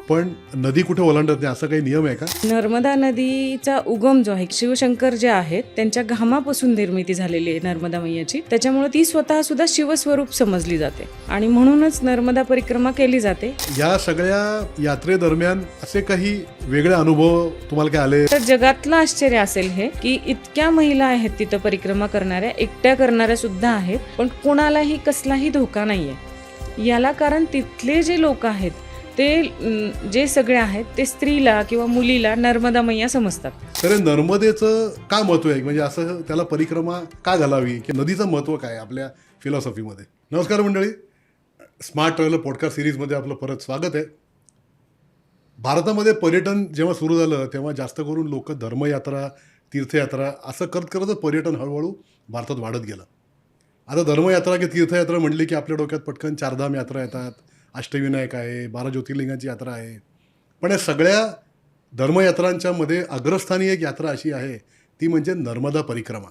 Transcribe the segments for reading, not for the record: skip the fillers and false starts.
पण नदी कुठे ओलांडत नाही असं काही नियम आहे का? नर्मदा नदीचा उगम जो आहे, शिवशंकर जे आहेत त्यांच्या घामापासून निर्मिती झालेली आहे नर्मदा मैयाची. त्याच्यामुळे ती स्वतः सुद्धा शिवस्वरूप समजली जाते आणि म्हणूनच नर्मदा परिक्रमा केली जाते. या सगळ्या यात्रेदरम्यान असे काही वेगळे अनुभव तुम्हाला काय आले? तर जगातलं आश्चर्य असेल हे की इतक्या महिला आहेत तिथं परिक्रमा करणाऱ्या, एकट्या करणाऱ्या सुद्धा आहेत, पण कोणालाही कसलाही धोका नाहीये. याला कारण तिथले जे लोक आहेत ते जे सगळे आहेत ते स्त्रीला किंवा मुलीला नर्मदा मैया समजतात. तर नर्मदेचं का महत्व आहे, म्हणजे असं त्याला परिक्रमा का घालावी, की नदीचं महत्व काय आपल्या फिलॉसॉफीमध्ये? नमस्कार मंडळी, स्मार्ट ट्रॅव्हलर पॉडकास्ट सिरीजमध्ये आपलं परत स्वागत आहे. भारतामध्ये पर्यटन जेव्हा सुरू झालं तेव्हा जास्त करून लोक धर्मयात्रा, तीर्थयात्रा असं करत करतच पर्यटन हळूहळू भारतात वाढत गेलं. आता धर्मयात्रा की तीर्थयात्रा म्हणली की आपल्या डोक्यात पटकन चारधाम यात्रा येतात, अष्टविनायक आहे, 12 ज्योतिर्लिंगांची यात्रा आहे. पण या सगळ्या धर्मयात्रांच्या मध्ये अग्रस्थानी एक यात्रा अशी आहे, ती म्हणजे नर्मदा परिक्रमा.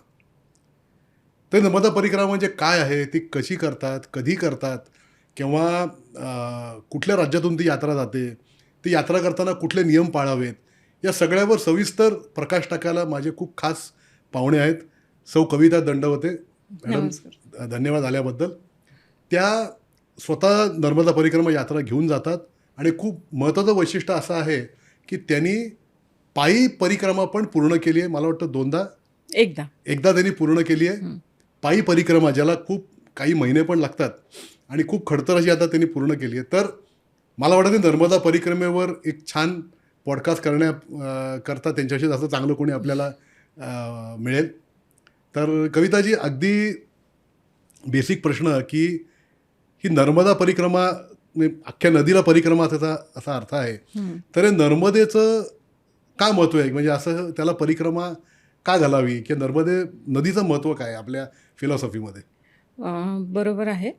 तर नर्मदा परिक्रमा म्हणजे काय आहे, ती कशी करतात, कधी करतात, किंवा कुठल्या राज्यातून ती यात्रा जाते, ती यात्रा करताना कुठले नियम पाळावेत, या सगळ्यावर सविस्तर प्रकाश टाकायला माझे खूप खास पाहुणे आहेत. सौ कविता दंडवते मॅडम, धन्यवाद आल्याबद्दल. त्या स्वतः नर्मदा परिक्रमा यात्रा घेऊन जातात आणि खूप महत्त्वाचं वैशिष्ट्य असं आहे की त्यांनी पायी परिक्रमा पण पूर्ण केली आहे. मला वाटतं एकदा त्यांनी पूर्ण केली आहे पायी परिक्रमा, ज्याला खूप काही महिने पण लागतात आणि खूप खडतर अशी आता त्यांनी पूर्ण केली आहे. तर मला वाटतं नर्मदा परिक्रमेवर एक छान पॉडकास्ट करता त्यांच्याशी असं चांगलं कोणी आपल्याला मिळेल. तर कविताजी, अगदी बेसिक प्रश्न की ही नर्मदा परिक्रमा, अख्ख्या नदीला परिक्रमा असा अर्थ आहे, तर नर्मदेचं का महत्व आहे, म्हणजे असं त्याला परिक्रमा का घालावी, की नदीचं महत्व काय आपल्या फिलॉसॉफीमध्ये? बरोबर आहे.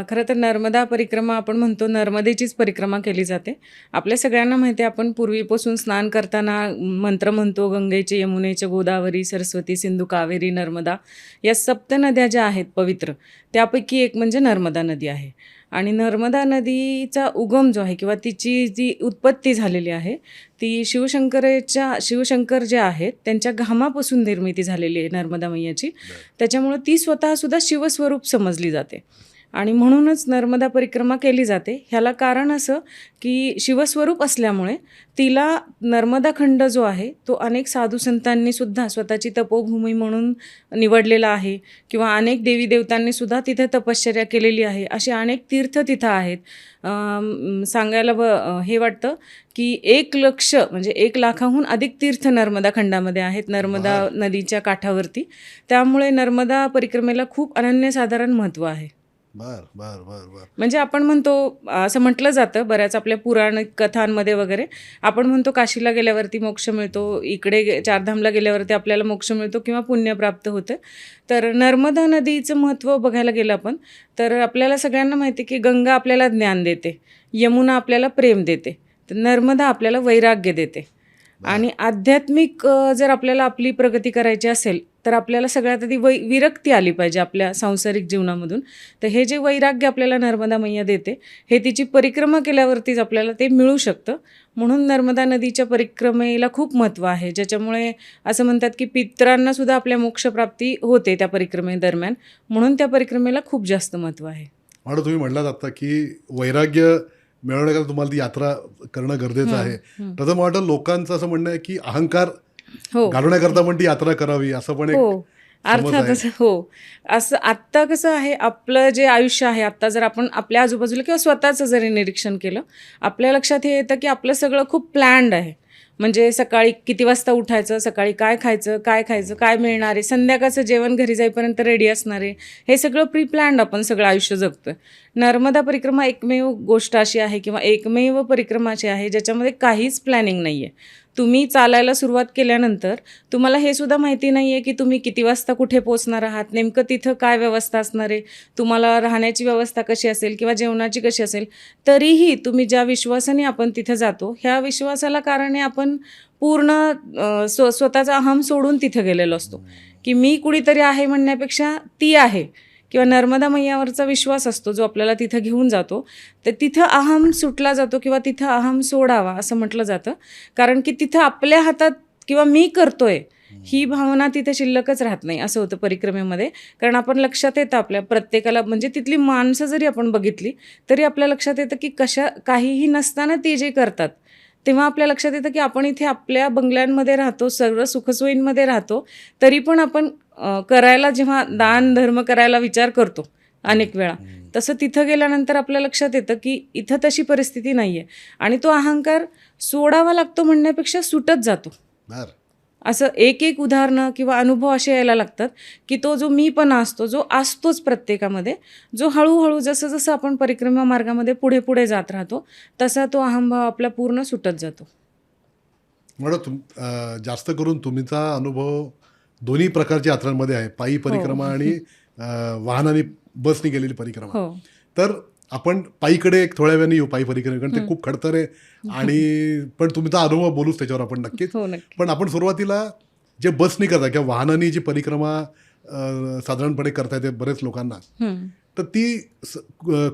खरं तर नर्मदा परिक्रमा आपण म्हणतो, नर्मदेचीच परिक्रमा केली जाते. आपल्या सगळ्यांना माहिती आहे, आपण पूर्वीपासून स्नान करताना मंत्र म्हणतो, गंगेचे, यमुनेचे, गोदावरी, सरस्वती, सिंधू, कावेरी, नर्मदा, या सप्त नद्या ज्या आहेत पवित्र, त्यापैकी एक म्हणजे नर्मदा नदी आहे. आणि नर्मदा नदीचा उगम जो आहे किंवा तिची जी उत्पत्ती झालेली आहे ती शिवशंकर जे आहेत त्यांच्या घामापासून निर्मिती झालेली आहे नर्मदा मैयाची. त्याच्यामुळे ती स्वतः सुद्धा शिवस्वरूप समजली जाते आणि म्हणूनच नर्मदा परिक्रमा केली जाते. ह्याला कारण असं की शिवस्वरूप असल्यामुळे तिला नर्मदा खंड जो आहे तो अनेक साधू संतांनी सुद्धा स्वतःची तपोभूमी म्हणून निवडलेला आहे किंवा अनेक देवी देवतांनी सुद्धा तिथे तपश्चर्या केलेली आहे. असे अनेक तीर्थ तिथं आहेत. सांगायला हे वाटतं की 1,00,000 म्हणजे 1,00,000हून अधिक तीर्थ नर्मदा खंडामध्ये आहेत, नर्मदा नदीच्या काठावरती. त्यामुळे नर्मदा परिक्रमेला खूप अनन्यसाधारण महत्त्व आहे. म्हणजे आपण म्हणतो, असं म्हटलं जातं बऱ्याच आपल्या पुराण कथांमध्ये वगैरे, आपण म्हणतो काशीला गेल्यावरती मोक्ष मिळतो, इकडे चारधामला गेल्यावरती आपल्याला मोक्ष मिळतो किंवा पुण्य प्राप्त होतं. तर नर्मदा नदीचं महत्त्व बघायला गेलं आपण तर आपल्याला सगळ्यांना माहिती आहे की गंगा आपल्याला ज्ञान देते, यमुना आपल्याला प्रेम देते, तर नर्मदा आपल्याला वैराग्य देते. आणि आध्यात्मिक जर आपल्याला आपली प्रगती करायची असेल तर आपल्याला सगळ्यात आधी विरक्ती आली पाहिजे आपल्या सांसारिक जीवनामधून. तर हे जे वैराग्य आपल्याला नर्मदा मैया देते हे तिची परिक्रमा केल्यावरतीच आपल्याला ते मिळू शकतं. म्हणून नर्मदा नदीच्या परिक्रमेला खूप महत्त्व आहे, ज्याच्यामुळे असं म्हणतात की पितरांना सुद्धा आपल्या मोक्षप्राप्ती होते त्या परिक्रमेदरम्यान. म्हणून त्या परिक्रमेला खूप जास्त महत्त्व आहे. म्हणून तुम्ही म्हटलात आता की वैराग्य मिळवण्याकरता तुम्हाला ती यात्रा करणं गरजेचं आहे. तसं मला वाटतं लोकांचं असं म्हणणं आहे की अहंकार घालवण्याकरता पण ती यात्रा करावी, असं पण एक अर्थातच. असं आत्ता कसं आहे, आपलं जे आयुष्य आहे आत्ता जर आपण आपल्या आजूबाजूला किंवा स्वतःचं जरी निरीक्षण केलं, आपल्या लक्षात हे येतं की आपलं सगळं खूप प्लॅन्ड आहे. म्हणजे सकाळी किती वाजता उठायचं, सकाळी काय खायचं, काय मिळणार आहे, संध्याकाळचं जेवण घरी जाईपर्यंत रेडी असणार आहे, हे सगळं प्री प्लॅन्ड आपण सगळं आयुष्य जगतो. नर्मदा परिक्रमा एकमेव गोष्ट अशी आहे किंवा एकमेव परिक्रमा अशी आहे ज्याच्यामध्ये काहीच प्लॅनिंग नाही आहे. तुम्ही चालायला सुरुवात केल्यानंतर तुम्हाला हे सुद्धा माहिती नाही आहे की तुम्ही किती वाजता कुठे पोचणार आहात, नेमकं तिथं काय व्यवस्था असणार आहे, तुम्हाला राहण्याची व्यवस्था कशी असेल किंवा जेवणाची कशी असेल. तरीही तुम्ही ज्या विश्वासाने आपण तिथं जातो, ह्या विश्वासाला कारणे आपण पूर्ण स्वतःचा अहम सोडून तिथं गेलेलो असतो की मी कुणीतरी आहे म्हणण्यापेक्षा ती आहे किंवा नर्मदा मैयावरचा विश्वास असतो जो आपल्याला तिथं घेऊन जातो, तर तिथं अहम सुटला जातो किंवा तिथं अहम सोडावा असं म्हटलं जातं. कारण की तिथं आपल्या हातात किंवा मी करतोय ही भावना तिथे शिल्लकच राहत नाही असं होतं परिक्रमेमध्ये. कारण आपण लक्षात येतं आपल्या प्रत्येकाला, म्हणजे तिथली माणसं जरी आपण बघितली तरी आपल्या लक्षात येतं की काहीही नसताना ते जे करतात, तेव्हा आपल्या लक्षात येतं की आपण इथे आपल्या बंगल्यांमध्ये राहतो, सर्व सुखसोयींमध्ये राहतो, तरी पण आपण करायला जेव्हा दान धर्म करायला विचार करतो अनेक वेळा, तसं तिथं गेल्यानंतर आपल्या लक्षात येतं की इथं तशी परिस्थिती नाही आहे आणि तो अहंकार सोडावा लागतो म्हणण्यापेक्षा सुटत जातो. बरं. असं एक एक उदाहरणं किंवा अनुभव असे यायला लागतात की तो जो मीपणा असतो, जो असतोच प्रत्येकामध्ये, जो हळूहळू जसं जसं आपण परिक्रमा मार्गामध्ये पुढे पुढे जात राहतो तसा तो अहंभाव आपला पूर्ण सुटत जातो. म्हणून जास्त करून तुमचा अनुभव दोन्ही प्रकारच्या यात्रांमध्ये आहे, पायी परिक्रमा आणि वाहनाने बसने गेलेली परिक्रमा. हो. तर आपण पायीकडे एक थोड्या वेळाने येऊ, पायी परिक्रमा, कारण ते खूप खडतर आहे आणि पण तुमचा अनुभव बोलूच त्याच्यावर आपण नक्कीच. हो, नक्की. पण आपण सुरुवातीला जे बसनी करता किंवा वाहनाने जी परिक्रमा साधारणपणे करता येते बरेच लोकांना, तर ती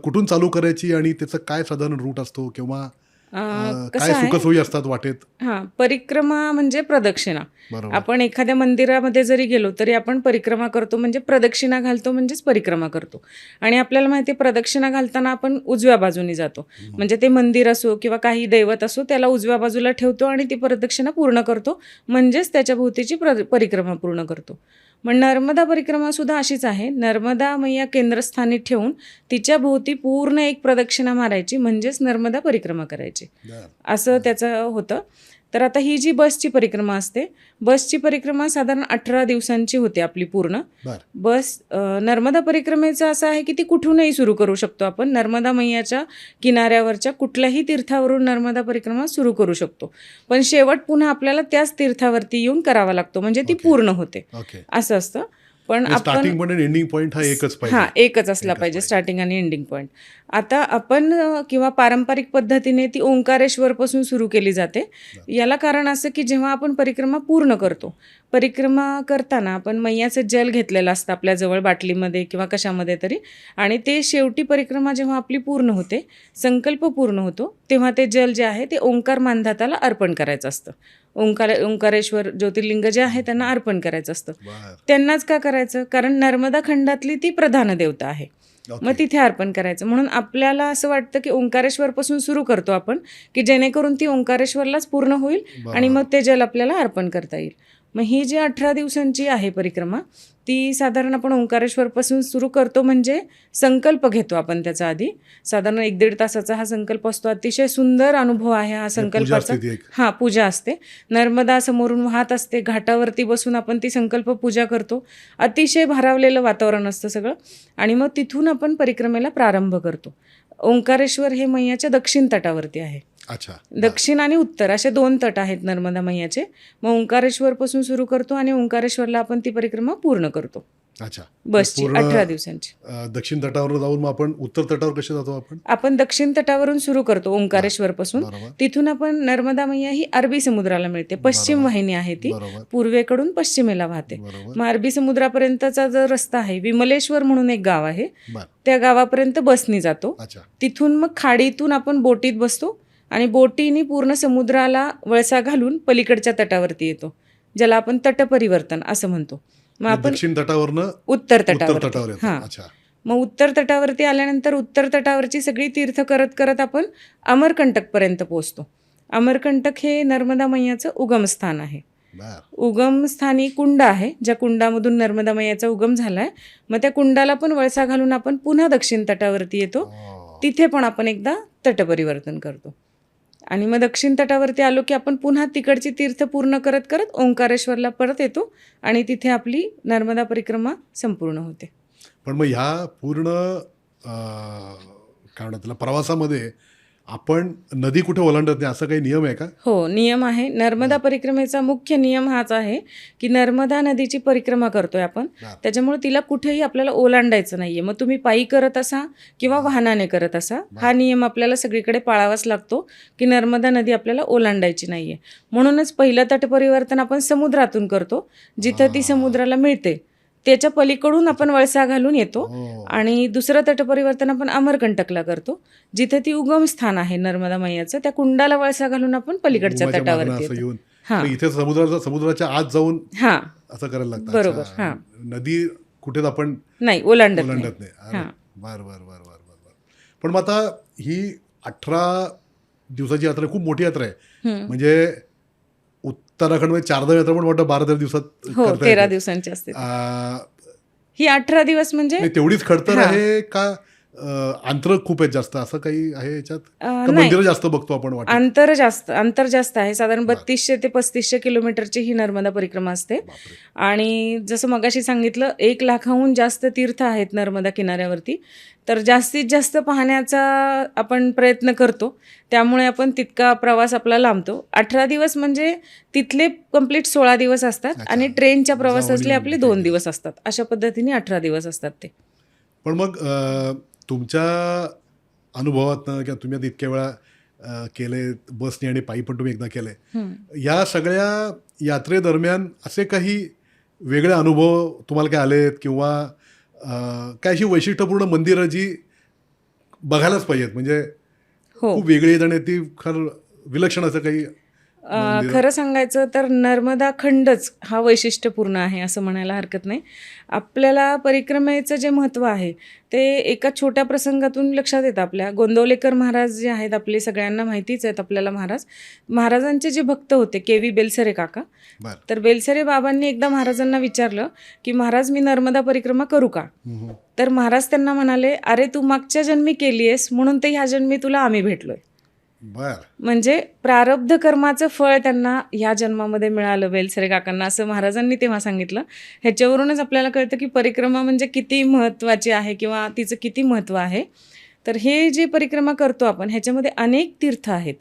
कुठून चालू करायची आणि त्याचं काय साधारण रूट असतो किंवा कसं काय आहे, सुखसोयी असतात वाटेत? हां, परिक्रमा म्हणजे प्रदक्षिणा. बरोबर. आपण एखाद्या मंदिरामध्ये जरी गेलो तरी आपण परिक्रमा करतो, म्हणजे प्रदक्षिणा घालतो म्हणजेच परिक्रमा करतो. आणि आपल्याला माहिती आहे प्रदक्षिणा घालताना आपण उजव्या बाजूनी जातो, म्हणजे ते मंदिर असो किंवा काही दैवत असो त्याला उजव्या बाजूला ठेवतो आणि ती प्रदक्षिणा पूर्ण करतो, म्हणजेच त्याच्या भोवतीची परिक्रमा पूर्ण करतो. मग नर्मदा परिक्रमासुद्धा अशीच आहे. नर्मदा मैया केंद्रस्थानी ठेवून तिच्या भोवती पूर्ण एक प्रदक्षिणा मारायची, म्हणजेच नर्मदा परिक्रमा करायची, असं त्याचं होतं. तर आता ही जी बसची परिक्रमा असते, बसची परिक्रमा साधारण 18 दिवसांची होते आपली पूर्ण. बस नर्मदा परिक्रमेचं असं आहे की ती कुठूनही सुरू करू शकतो आपण. नर्मदा मैयाच्या किनाऱ्यावरच्या कुठल्याही तीर्थावरून नर्मदा परिक्रमा सुरू करू शकतो, पण शेवट पुन्हा आपल्याला त्याच तीर्थावरती येऊन करावा लागतो, म्हणजे ती पूर्ण होते असं असतं. पण आपण स्टार्टिंग पॉईंट आणि एंडिंग पॉईंट हा एकच पाहिजे. हां, एकच असला पाहिजे, स्टार्टिंग आणि एंडिंग पॉईंट. आता आपण किंवा पारंपरिक पद्धतीने ती ओंकारेश्वरपासून सुरू केली जाते. याला कारण असं की जेव्हा आपण परिक्रमा पूर्ण करतो, परिक्रमा करताना आपण मैयाचं जल घेतलेलं असतं आपल्याजवळ बाटलीमध्ये किंवा कशामध्ये तरी, आणि ते शेवटी परिक्रमा जेव्हा आपली पूर्ण होते, संकल्प पूर्ण होतो, तेव्हा ते जल जे आहे ते ओंकार मानधाताला अर्पण करायचं असतं. ओंकारेश्वर ज्योतिर्लिंग जे आहे त्यांना अर्पण करायचं असतं. त्यांनाच का करायचं? कारण नर्मदा खंडातली ती प्रधान देवता आहे, मग तिथे अर्पण करायचं. म्हणून आपल्याला असं वाटतं की ओंकारेश्वरपासून सुरू करतो आपण, की जेणेकरून ती ओंकारेश्वरलाच पूर्ण होईल आणि मग ते जल आपल्याला अर्पण करता येईल. मग ही जी 18 दिवसांची आहे परिक्रमा, ती साधारण आपण ओंकारेश्वरपासून सुरू करतो, म्हणजे संकल्प घेतो आपण त्याचा आधी. साधारण 1-1.5 तासाचा हा संकल्प असतो. अतिशय सुंदर अनुभव आहे हा संकल्पाचा. हां, पूजा असते. नर्मदा समोरून वाहत असते, घाटावरती बसून आपण ती संकल्प पूजा करतो. अतिशय भारावलेलं वातावरण असतं सगळं, आणि मग तिथून आपण परिक्रमेला प्रारंभ करतो. ओंकारेश्वर हे मैयाच्या दक्षिण तटावरती आहे. अच्छा. दक्षिण आणि उत्तर असे 2 तट आहेत नर्मदा मैयाचे. मग ओंकारेश्वरपासून सुरू करतो आणि ओंकारेश्वरला आपण ती परिक्रमा पूर्ण करतो. अच्छा. बसची 18 दिवसांची. दक्षिण तटावर जाऊन मग आपण उत्तर तटावर कसे जातो? आपण दक्षिण तटावरून सुरू करतो ओंकारेश्वरपासून. तिथून आपण नर्मदा मैया ही अरबी समुद्राला मिळते, पश्चिम वाहिनी आहे ती, पूर्वेकडून पश्चिमेला वाहते. मग अरबी समुद्रापर्यंतचा जो रस्ता आहे, विमलेश्वर म्हणून एक गाव आहे, त्या गावापर्यंत बसनी जातो. तिथून मग खाडीतून आपण बोटीत बसतो आणि बोटीने पूर्ण समुद्राला वळसा घालून पलीकडच्या तटावरती येतो, ज्याला आपण तटपरिवर्तन असं म्हणतो. मग आपण दक्षिण तटावरनं उत्तर तटावर. हां, मग उत्तर तटावरती आल्यानंतर उत्तर तटावरची सगळी तीर्थ करत करत आपण अमरकंटकपर्यंत पोहोचतो. अमरकंटक हे नर्मदा मैयाचं उगमस्थान आहे. उगमस्थानी कुंड आहे, ज्या कुंडामधून नर्मदा मैयाचा उगम झालाय. मग त्या कुंडाला पण वळसा घालून आपण पुन्हा दक्षिण तटावरती येतो. तिथे पण आपण एकदा तटपरिवर्तन करतो आणि मग दक्षिण तटावरती आलो की आपण पुन्हा तिकडची तीर्थ पूर्ण करत करत ओंकारेश्वरला परत येतो आणि तिथे आपली नर्मदा परिक्रमा संपूर्ण होते. पण मग ह्या पूर्ण काय म्हणतात त्याला प्रवासामध्ये आपण नदी कुठे ओलांडत नाही असं काही नियम आहे का? हो, नियम आहे. नर्मदा परिक्रमेचा मुख्य नियम हाच आहे की नर्मदा नदीची परिक्रमा करतोय आपण, त्याच्यामुळे तिला कुठेही आपल्याला ओलांडायचं नाहीये. मग तुम्ही पायी करत असा किंवा वाहनाने करत असा, हा नियम आपल्याला सगळीकडे पाळावाच लागतो की नर्मदा नदी आपल्याला ओलांडायची नाहीये. म्हणूनच पहिलं तटपरिवर्तन आपण समुद्रातून करतो, जिथं ती समुद्राला मिळते त्याच्या पलीकडून आपण वळसा घालून येतो हो. आणि दुसरं तटपरिवर्तन आपण अमरकंटकला करतो, जिथे ती उगम स्थान आहे नर्मदा मैयाचं. त्या कुंडाला वळसा घालून आपण पलीकडच्या उमाच्या मागणं तटावरती असं येतो. येऊन हां. मग इथे समुद्राच्या आत जाऊन हां, असं करायला लागतं. बरोबर. अच्छा. हां. नदी कुठेच आपण नाही, ओलांडत नाही. ओलांडत नाही. अरे, हां. बर बर बर बर बर बर. पण मग आता ही 18 दिवसाची यात्रा आहे, खूप मोठी यात्रा आहे. म्हणजे उत्तराखंडमध्ये 4 यात्रा पण वाटतं 12-13 दिवसात हो, करता 13 येते. दिवसांची असते ती. आ, ही 18 दिवस म्हणजे नाही, तेवढीच खडतर हां. आहे का अंतर खूप आहेत जास्त, असं काही आहे याच्यात का नाही. मंदिरं जास्त बघतो आपण वाटत? अंतर जास्त आहे. साधारण 3200 ते 3500 किलोमीटरची ही नर्मदा परिक्रमा असते. बापरे. आणि जसं मगाशी सांगितलं, 1 लाखाहून जास्त तीर्थ आहेत नर्मदा किनाऱ्यावरती. तर जास्तीत जास्त पाहण्याचा आपण प्रयत्न करतो. त्यामुळे आपण तितका प्रवास आपला लांबतो. 18 दिवस म्हणजे तिथले कंप्लीट 16 दिवस असतात अच्छा. आणि ट्रेनच्या जाऊन प्रवासातले येऊन आपले काही 2 दिवस असतात. अशा पद्धतीने 18 दिवस असतात ते. पण मग तुमच्या अनुभवातनं किंवा तुम्ही आता इतक्या वेळा केले, बसने आणि पायी पण तुम्ही एकदा केले, या सगळ्या यात्रेदरम्यान असे काही वेगळे अनुभव तुम्हाला काय आलेत किंवा काय अशी वैशिष्ट्यपूर्ण मंदिरं जी बघायलाच पाहिजेत, म्हणजे हो. खूप वेगळी आहेत आणि ती खरं विलक्षण असं काही मंदिरं? खरं सांगायचं तर नर्मदा खंडच हा वैशिष्ट्यपूर्ण आहे असं म्हणायला हरकत नाही. आपल्याला परिक्रमेचं जे महत्त्व आहे ते एका छोट्या प्रसंगातून लक्षात येतं. आपल्या गोंदवलेकर महाराज जे आहेत आपले सगळ्यांना माहितीच आहेत आपल्याला महाराजांचे जे भक्त होते के.व्ही. बेलसरे काका. बरं. तर बेलसरे बाबांनी एकदा महाराजांना विचारलं की महाराज, मी नर्मदा परिक्रमा करू का? तर महाराज त्यांना म्हणाले, अरे तू मागच्या जन्मी केली आहेस म्हणून तर ह्या जन्मी तुला आम्ही भेटलोय. बर. म्हणजे प्रारब्ध कर्माचं फळ त्यांना ह्या जन्मामध्ये मिळालं बेलसरे काकांना, असं महाराजांनी तेव्हा सांगितलं. ह्याच्यावरूनच आपल्याला कळतं की परिक्रमा म्हणजे किती महत्त्वाची आहे किंवा तिचं किती महत्त्व आहे. तर हे जे परिक्रमा करतो आपण ह्याच्यामध्ये अनेक तीर्थ आहेत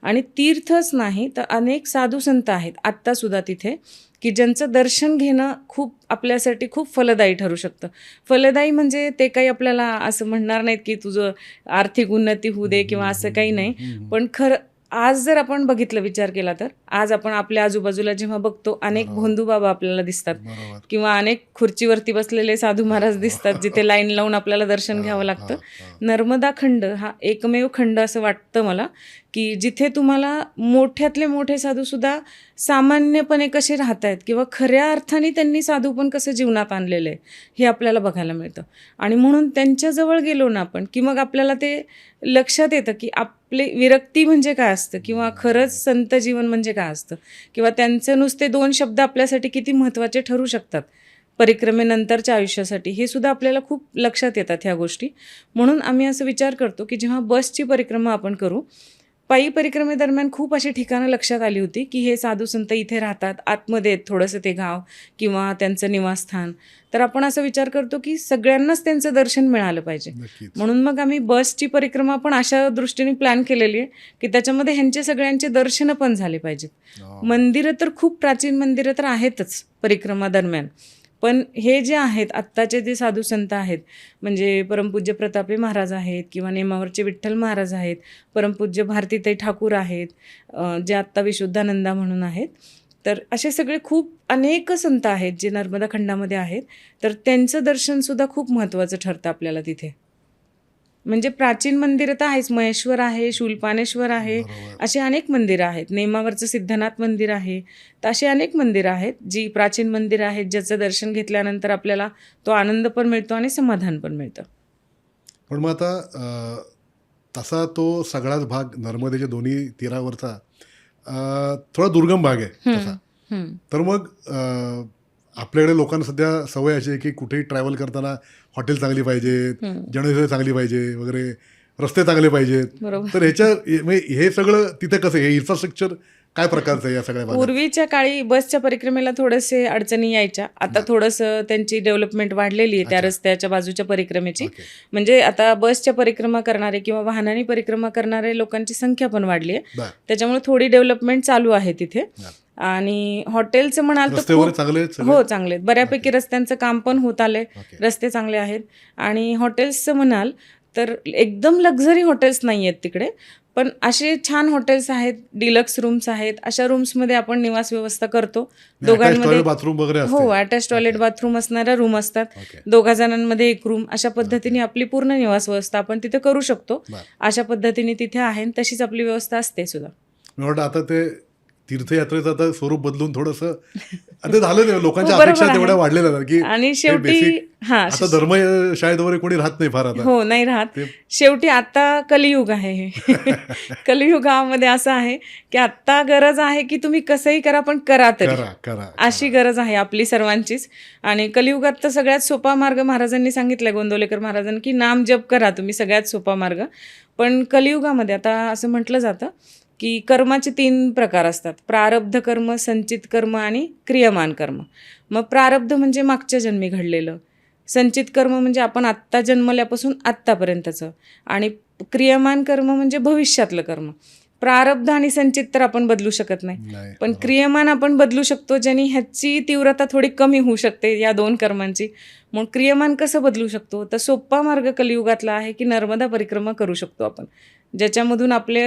आणि तीर्थच नाही तर अनेक साधू संत आहेत आत्तासुद्धा तिथे, की ज्यांचं दर्शन घेणं खूप आपल्यासाठी खूप फलदायी ठरू शकतं. फलदायी म्हणजे ते काही आपल्याला असं म्हणणार नाहीत की तुझं आर्थिक उन्नती होऊ दे किंवा असं काही नाही. पण खरं आज जर आपण बघितलं, विचार केला तर आज आपण आपल्या आजूबाजूला जेव्हा बघतो अनेक बरोबर. भोंदू बाबा आपल्याला दिसतात बरोबर. किंवा अनेक खुर्चीवरती बसलेले साधू महाराज दिसतात जिथे लाईन लावून आपल्याला दर्शन घ्यावं लागतं. नर्मदा खंड हा एकमेव खंड असं वाटतं मला की जिथे तुम्हाला मोठ्यातले मोठे साधूसुद्धा सामान्यपणे कसे राहत आहेत किंवा खऱ्या अर्थाने त्यांनी साधूपण कसं जीवनात आणलेलं आहे हे आपल्याला बघायला मिळतं. आणि म्हणून त्यांच्याजवळ गेलो ना आपण की मग आपल्याला ते लक्षात येतं की आपले विरक्ती म्हणजे काय असतं किंवा खरंच संत जीवन म्हणजे काय असतं किंवा त्यांचे नुसते 2 शब्द आपल्यासाठी किती महत्त्वाचे ठरू शकतात परिक्रमेनंतरच्या आयुष्यासाठी, हे सुद्धा आपल्याला खूप लक्षात येतात ह्या गोष्टी. म्हणून आम्ही असं विचार करतो की जेव्हा बसची परिक्रमा आपण करू, पायी परिक्रमेदरम्यान खूप अशी ठिकाणं लक्षात आली होती की हे साधू संत इथे राहतात, आतमध्ये थोडंसं ते गाव किंवा त्यांचं निवासस्थान. तर आपण असा विचार करतो की सगळ्यांनाच त्यांचं दर्शन मिळालं पाहिजे. नक्कीच. म्हणून मग आम्ही बसची परिक्रमा पण अशा दृष्टीने प्लॅन केलेली आहे की त्याच्यामध्ये ह्यांचे सगळ्यांचे दर्शनं पण झाले पाहिजेत. मंदिरं तर खूप प्राचीन मंदिरं तर आहेतच परिक्रमा दरम्यान, पण हे जे आहेत आत्ताचे जे साधू संत आहेत, म्हणजे परमपूज्य प्रतापे महाराज आहेत किंवा नेमावरचे विठ्ठल महाराज आहेत, परमपूज्य भारतीताई ठाकूर आहेत, जे आत्ता विशुद्धानंदा म्हणून आहेत. तर असे सगळे खूप अनेक संत आहेत जे नर्मदा खंडामध्ये आहेत. तर त्यांचं दर्शनसुद्धा खूप महत्त्वाचं ठरतं आपल्याला तिथे. म्हणजे प्राचीन मंदिरं तर आहेच, महेश्वर आहे, शूलपानेश्वर आहे, बरोबर. असे अनेक मंदिरं आहेत. नेमावरचं सिद्धनाथ मंदिर आहे. तर असे अनेक मंदिरं आहेत जी प्राचीन मंदिरं आहेत, ज्याचं दर्शन घेतल्यानंतर आपल्याला तो आनंद पण मिळतो आणि समाधान पण मिळतं. पण मग आता तसा तो सगळाच भाग नर्मदेच्या दोन्ही तीरावरचा थोडा दुर्गम भाग आहे तसा. तर मग आपल्याकडे लोकांना सध्या सवय अशी आहे की कुठेही ट्रॅव्हल करताना हॉटेल चांगली पाहिजेत, जेवणाची चांगली पाहिजे वगैरे, रस्ते चांगले पाहिजेत. बरोबर. तर म्हणजे हे सगळं तिथे कसं आहे, हे इन्फ्रास्ट्रक्चर काय प्रकारचं आहे या सगळ्या भागात? पूर्वीच्या काळी बसच्या परिक्रमेला थोडेसे अडचणी यायच्या. आता थोडंसं त्यांची डेव्हलपमेंट वाढलेली आहे त्या रस्त्याच्या बाजूच्या परिक्रमेची. ओके. म्हणजे आता बसच्या परिक्रमा करणारे किंवा वाहनाने परिक्रमा करणारे लोकांची संख्या पण वाढली आहे. बरं. त्याच्यामुळे थोडी डेव्हलपमेंट चालू आहे तिथे. आणि हॉटेलचं म्हणाल तर रस्ते वगैरे खूप चांगले आहेत सगळे? हो, चांगले आहेत. बऱ्यापैकी रस्त्यांचं काम पण होत आलंय. ओके. रस्ते चांगले आहेत. आणि हॉटेल्सचं म्हणाल तर एकदम लक्झरी हॉटेल्स नाही आहेत तिकडे, पण असे छान हॉटेल्स आहेत, डिलक्स रूम्स आहेत, अशा रूम्समध्ये आपण निवास व्यवस्था करतो. दोघांमध्ये बाथरूम वगैरे असते. हो, अटॅच टॉयलेट बाथरूम असणाऱ्या रूम असतात. ओके. दोघा जणांमध्ये एक रूम, अशा पद्धतीने आपली पूर्ण निवास व्यवस्था आपण तिथे करू शकतो. बरं. अशा पद्धतीने तिथे आहे आणि तशीच आपली व्यवस्था असते सुद्धा. मला वाटतं आता ते तीर्थयात्रेचं आता स्वरूप बदलून थोडंसं आता झालं ते लोकांच्या हो, बरोबर अपेक्षा आहे. तेवढ्या वाढलेल्या आहेत की आणि हे शेवटी basic- हा आता धर्मशाळेत वगैरे कोणी राहत नाही फार आता. हो, नाही राहत. ते- शेवटी आता कलियुग आहे हे. कलियुगामध्ये असं आहे की आता गरज आहे की तुम्ही कसंही करा पण करा तरी. करा अशी गरज आहे आपली सर्वांचीच. आणि कलियुगात तर सगळ्यात सोपा मार्ग महाराजांनी सांगितलाय, गोंदवलेकर महाराजांनी, की नाम जप करा तुम्ही, सगळ्यात सोपा मार्ग. पण कलियुगामध्ये आता असं म्हटलं जातं की कर्माचे 3 प्रकार असतात: प्रारब्ध कर्म, संचित कर्म आणि क्रियमान कर्म. मग प्रारब्ध म्हणजे मागच्या जन्मी घडलेलं, संचित कर्म म्हणजे आपण आत्ता जन्मल्यापासून आत्तापर्यंतचं, आणि क्रियमान कर्म म्हणजे भविष्यातलं कर्म. प्रारब्ध आणि संचित तर आपण बदलू शकत नाही, पण क्रियमान आपण बदलू शकतो, ज्यांनी ह्याची तीव्रता थोडी कमी होऊ शकते या 2 कर्मांची. मग क्रियमान कसं बदलू शकतो? तर सोपा मार्ग कलियुगातला आहे की नर्मदा परिक्रमा करू शकतो आपण, ज्याच्यामधून आपले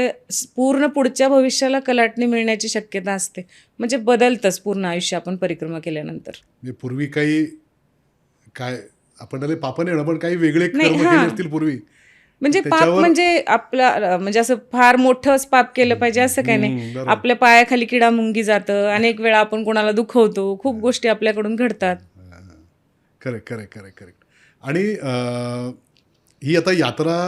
पूर्ण पुढच्या भविष्याला कलाटणी मिळण्याची शक्यता असते. म्हणजे बदलतंच पूर्ण आयुष्य आपण परिक्रमा केल्यानंतर. पूर्वी काही काय आपण त्याला पाप नाही म्हणा, पण काही वेगळे नाही, कर्म केले असतील पूर्वी. म्हणजे पाप त्याच्यावर- म्हणजे आपला म्हणजे असं फार मोठंच पाप केलं पाहिजे असं काही नाही. बरोबर. आपल्या पायाखाली किडा मुंगी जातं, अनेक वेळा आपण कोणाला दुखवतो, खूप गोष्टी आपल्याकडून घडतात. करेक्ट. आणि ही आता यात्रा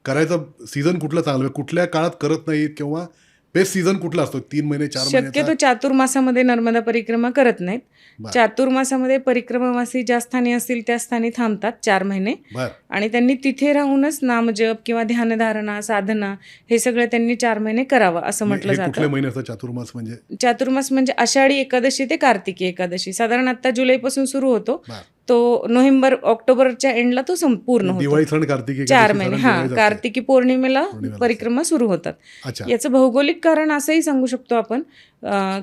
करायचा सीझन कुठला चांगला आहे? कुठल्या काळात करत नाहीत किंवा बेस्ट सीझन कुठला असतो? 3 महिने 4 महिने? शक्यतो चातुर्मासामध्ये नर्मदा परिक्रमा करत नाहीत. बरं. चातुर्मासामध्ये परिक्रमावासी ज्या स्थानी असतील त्या स्थानी थांबतात 4 महिने, बर आणि त्यांनी तिथे राहूनच नामजप किंवा ध्यानधारणा, साधना हे सगळं त्यांनी 4 महिने करावं असं म्हटलं हे कुठले जातं. महिने असतात चातुर्मास म्हणजे? चातुर्मास म्हणजे आषाढी एकादशी ते कार्तिकी एकादशी, साधारण आता जुलैपासून सुरू होतो, बरं. तो नोव्हेंबर ऑक्टोबरच्या एंडला तो संपूर्ण होतो. दिवाळी सण कार्तिकी 4 महिने. कार्तिकी पौर्णिमेला पौर्णिमेला परिक्रमा सुरू होतात. अच्छा. याचं भौगोलिक कारण असंही सांगू शकतो आपण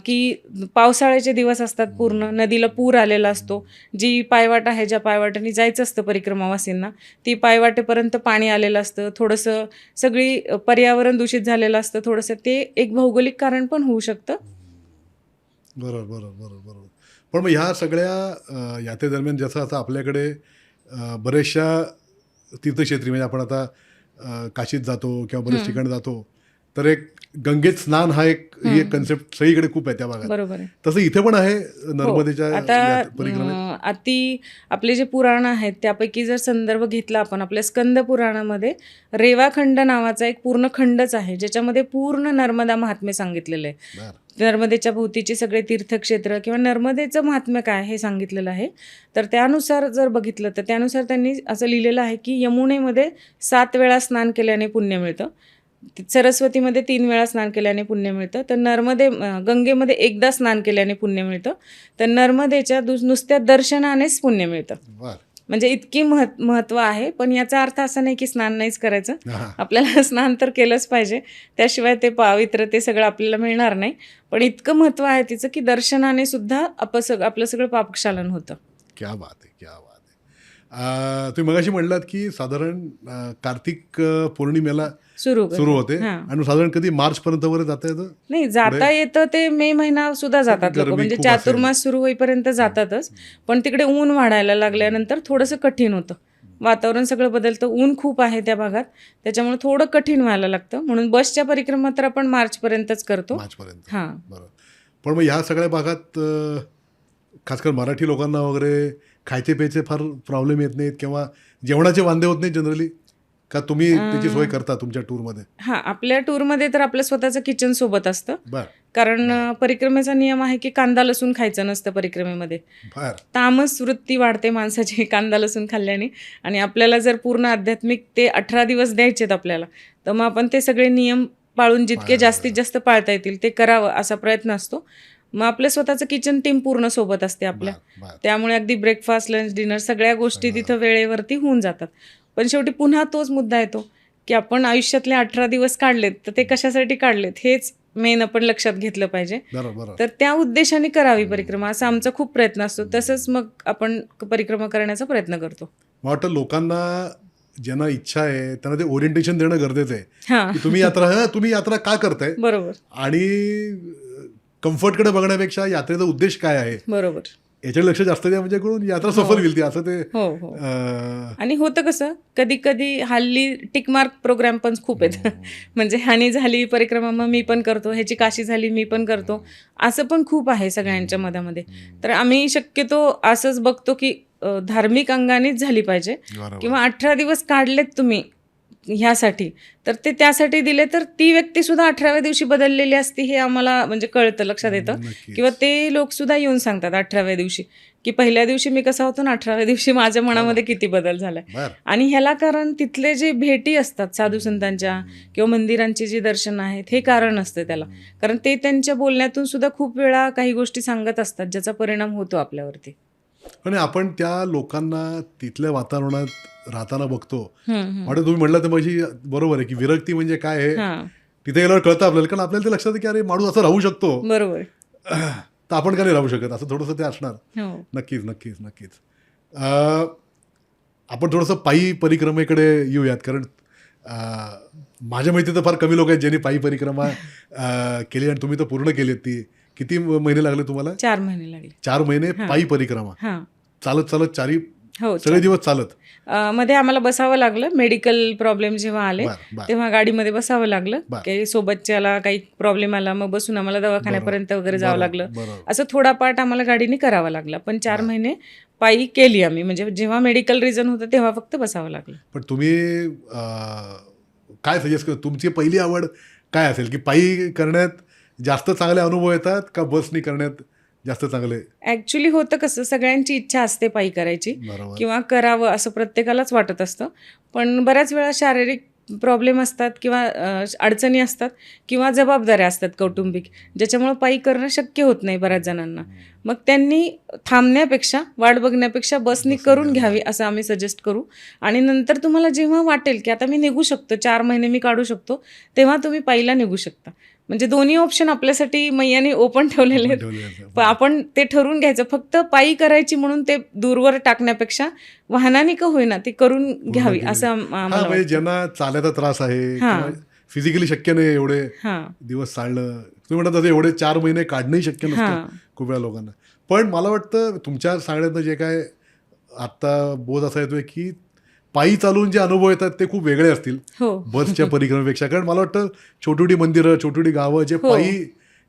की पावसाळ्याचे दिवस असतात, पूर्ण नदीला पूर आलेला असतो. जी पायवाट आहे, ज्या पायवाटांनी जायचं असतं परिक्रमावासींना, ती पायवाटेपर्यंत पाणी आलेलं असतं, थोडंसं सगळी पर्यावरण दूषित झालेलं असतं थोडंसं. ते एक भौगोलिक कारण पण होऊ शकतं. बरोबर. पण मग ह्या सगळ्या यात्रेदरम्यान जसं आता आपल्याकडे बऱ्याचशा तीर्थक्षेत्री म्हणजे आपण आता काशीत जातो किंवा बरेच ठिकाणी जातो, तर एक गंगेत स्नान हा एक ही एक कन्सेप्ट सगळीकडे खूप आहे त्या भागात. बरोबर आहे. तसं इथे पण आहे नर्मदेच्या आता परिक्रमेत. अति आपले जे पुराण आहेत त्यापैकी जर संदर्भ घेतला आपण, आपल्या स्कंद पुराणामध्ये रेवाखंड नावाचा एक पूर्ण खंडच आहे, ज्याच्यामध्ये पूर्ण नर्मदा महात्म्य सांगितलेलं आहे. बरं. नर्मदेच्या भोवतीचे सगळे तीर्थक्षेत्र किंवा नर्मदेचं महात्म्य काय हे सांगितलेलं आहे. तर त्यानुसार जर बघितलं तर त्यानुसार त्यांनी असं लिहिलेलं आहे की यमुनेमध्ये 7 वेळा स्नान केल्याने पुण्य मिळतं, सरस्वतीमध्ये 3 वेळा स्नान केल्याने पुण्य मिळतं, तर गंगेमध्ये एकदा स्नान केल्याने पुण्य मिळतं, तर नर्मदेच्या नुसत्या दर्शनानेच पुण्य मिळतं. बरं. म्हणजे इतकी महत्त्व आहे. पण याचा अर्थ असा नाही की स्नान नाहीच करायचं, हां. आपल्याला स्नान तर केलंच पाहिजे, त्याशिवाय ते पावित्र ते सगळं आपल्याला मिळणार नाही. पण इतकं महत्त्व आहे तिचं की दर्शनाने सुद्धा आपलं सगळं पापक्षालन होतं. क्या बात आहे. तुम्ही मगाशी म्हणलात की साधारण कार्तिक पौर्णिमेला सुरू होते हां. आणि साधारण कधी मार्च पर्यंत वगैरे जाता येतं? नाही, जाता येतं ते मे महिना सुद्धा जातात लोक, गरमी म्हणजे खूप असेल. चातुर्मास सुरू होईपर्यंत जातातच. पण तिकडे ऊन वाढायला लागल्यानंतर थोडंसं कठीण होतं, वातावरण सगळं बदलतं, ऊन खूप आहे त्या भागात, त्याच्यामुळे थोडं कठीण व्हायला लागतं. म्हणून बसच्या परिक्रमा तर आपण मार्चपर्यंतच करतो. मार्चपर्यंत. हां. बरोबर. पण मग ह्या सगळ्या भागात खासकर मराठी लोकांना वगैरे खायचे प्यायचे फार प्रॉब्लेम येत नाहीत किंवा जेवणाचे वांदे होत नाहीत जनरली का? तुम्ही त्याची सोय करता तुमच्या टूरमध्ये? हां, आपल्या टूरमध्ये तर आपलं स्वतःचं किचन सोबत असतं, बर कारण परिक्रमेचा नियम आहे की कांदा लसूण खायचं नसतं परिक्रमेमध्ये. बर तामस वृत्ती वाढते माणसाची कांदा लसूण खाल्ल्याने, आणि आपल्याला जर पूर्ण आध्यात्मिक ते 18 दिवस द्यायचेत आपल्याला, तर मग आपण ते सगळे नियम पाळून जितके जास्तीत जास्त पाळता येतील ते करावं असा प्रयत्न असतो. मग आपलं स्वतःचं किचन टीम पूर्ण सोबत असते आपल्या, बर. त्यामुळे अगदी ब्रेकफास्ट, लंच, डिनर सगळ्या गोष्टी तिथं वेळेवरती होऊन जातात. पण शेवटी पुन्हा तोच मुद्दा येतो की आपण आयुष्यातले 18 दिवस काढलेत, तर ते कशासाठी काढलेत हेच मेन आपण लक्षात घेतलं पाहिजे. बरोबर. तर त्या उद्देशाने करावी परिक्रमा असा आमचा खूप प्रयत्न असतो. तसंच मग आपण परिक्रमा करण्याचा प्रयत्न करतो. मला वाटतं लोकांना ज्यांना इच्छा आहे त्यांना ते ओरिएंटेशन देणं गरजेचं आहे हां की तुम्ही यात्रा का करताय बरोबर आणि कम्फर्टकडे बघण्यापेक्षा यात्रेचा उद्देश काय आहे बरोबर याच्याकडे लक्ष जास्त द्या म्हणजे करून यात्रा सफल होईल ती असं ते हो हो अं, आणि होतं कसं कधी कधी हल्ली टिकमार्क प्रोग्राम पण खूप आहेत म्हणजे ह्यानी झाली परिक्रमा मग मी पण करतो, ह्याची काशी झाली मी पण करतो, असं पण खूप आहे सगळ्यांच्या मधामध्ये. तर आम्ही शक्यतो असंच बघतो की धार्मिक अंगानेच झाली पाहिजे बरोबर. किंवा 18 दिवस काढलेत तुम्ही ह्यासाठी तर ते त्यासाठी दिले तर ती व्यक्तीसुद्धा 18व्या दिवशी बदललेली असती हे आम्हाला म्हणजे कळतं, लक्षात येतं. नक्कीच. किंवा ते लोकसुद्धा येऊन सांगतात 18व्या दिवशी की पहिल्या दिवशी मी कसा होतो ना 18व्या दिवशी माझ्या मनामध्ये किती बदल झालाय. बरं. आणि ह्याला कारण तिथले जे भेटी असतात साधू संतांच्या किंवा मंदिरांची जी दर्शन आहेत हे कारण असतं त्याला. कारण ते त्यांच्या बोलण्यातून सुद्धा खूप वेळा काही गोष्टी सांगत असतात ज्याचा परिणाम होतो आपल्यावरती. आणि आपण त्या लोकांना तिथल्या वातावरणात राहताना बघतो. हम्म, हम्म. आणि तुम्ही म्हटलं तर माझी बरोबर आहे की विरक्ती म्हणजे काय आहे हां तिथे गेल्यावर कळतं आपल्याला कारण आपल्याला ते लक्षात आहे की अरे माणूस असं राहू शकतो बरोबर. तर आपण का नाही राहू शकत असं थोडंसं ते असणार. हो नक्कीच नक्कीच नक्कीच. आपण थोडंसं पायी परिक्रमेकडे येऊयात कारण माझ्या माहिती तर फार कमी लोक आहेत ज्यांनी पायी परिक्रमा केली आणि तुम्ही तर पूर्ण केली ती. किती महिने लागले तुम्हाला? 4 महिने लागले. 4 महिने पायी परिक्रमा हां चालत चालत चारी हो सगळे दिवस चालत. मध्ये आम्हाला बसावं लागलं. मेडिकल प्रॉब्लेम जेव्हा आले बरं. तेव्हा गाडीमध्ये बसावं लागलं. बरं. काही सोबतच्याला काही प्रॉब्लेम आला मग बसून आम्हाला दवाखान्यापर्यंत वगैरे जावं लागलं. बरोबर. असं थोडा पार्ट आम्हाला गाडीने करावा लागला. पण 4 महिने पायी केली आम्ही. म्हणजे जेव्हा मेडिकल रिझन होतं तेव्हा फक्त बसावं लागलं. पण तुम्ही काय सजेस्ट कर तुमची पहिली आवड काय असेल की पायी करण्यात जास्त चांगले अनुभव येतात का बसनी करण्यात जास्त चांगले? ॲक्च्युली होतं कसं सगळ्यांची इच्छा असते पायी करायची बरोबर. किंवा करावं असं प्रत्येकालाच वाटत असतं. पण बऱ्याच वेळा शारीरिक प्रॉब्लेम असतात किंवा अडचणी असतात किंवा जबाबदाऱ्या असतात कौटुंबिक ज्याच्यामुळं पायी करणं शक्य होत नाही बऱ्याच जणांना. मग त्यांनी थांबण्यापेक्षा वाट बघण्यापेक्षा बसनी करून घ्यावी असं आम्ही सजेस्ट करू. आणि नंतर तुम्हाला जेव्हा वाटेल की आता मी निघू शकतो 4 महिने मी काढू शकतो तेव्हा तुम्ही पायीला निघू शकता. म्हणजे दोन्ही ऑप्शन आपल्यासाठी मैयाने ओपन ठेवलेले आहेत. पण आपण ते ठरवून घ्यायचं. फक्त पायी करायची म्हणून ते दूरवर टाकण्यापेक्षा वाहनाने का होईना ती करून घ्यावी असं आम्हाला म्हणजे वाटतं. ज्यांना चालायचा त्रास आहे हां. फिजिकली शक्य नाही एवढे हां दिवस चालणं तुम्ही म्हणता तसं एवढे 4 महिने काढणंही शक्य नसतं हां खूप वेळा लोकांना. पण मला वाटतं तुमच्या सांगण्यातनं जे काय आत्ता बोध असा येतोय की पायी चालून जे अनुभव येतात ते खूप वेगळे असतील हो बसच्या परिक्रमेपेक्षा. कारण मला वाटतं छोटी मंदिरं छोटी गावं जे हो. पायी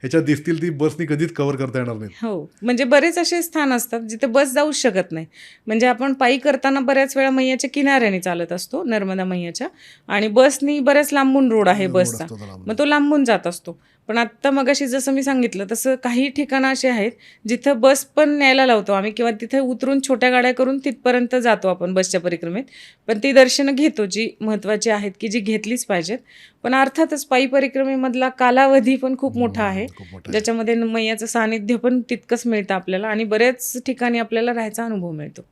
ह्याच्यात दिसतील ती बसनी कधीच कव्हर करता येणार नाही. हो म्हणजे बरेच असे स्थान असतात जिथे बस जाऊच शकत नाही. म्हणजे आपण पायी करताना बऱ्याच वेळा मैयाच्या किनाऱ्याने चालत असतो नर्मदा मैयाच्या आणि बसनी बऱ्याच लांबून रोड आहे बसचा असतो तो लांब. मग तो लांबून जात असतो. पण आत्ता मगाशी जसं मी सांगितलं तसं काही ठिकाणं अशी आहेत जिथं बस पण न्यायला लावतो आम्ही किंवा तिथे उतरून छोट्या गाड्या करून तिथपर्यंत जातो आपण बसच्या परिक्रमेत. पण ती दर्शनं घेतो जी महत्त्वाची आहेत की जी घेतलीच पाहिजेत. पण अर्थातच पायी परिक्रमेमधला कालावधी पण खूप मोठा आहे खूप मोठं आहे. ज्याच्यामध्ये मैयाचं सानिध्य पण तितकंच मिळतं आपल्याला आणि बऱ्याच ठिकाणी आपल्याला राहायचा अनुभव मिळतो.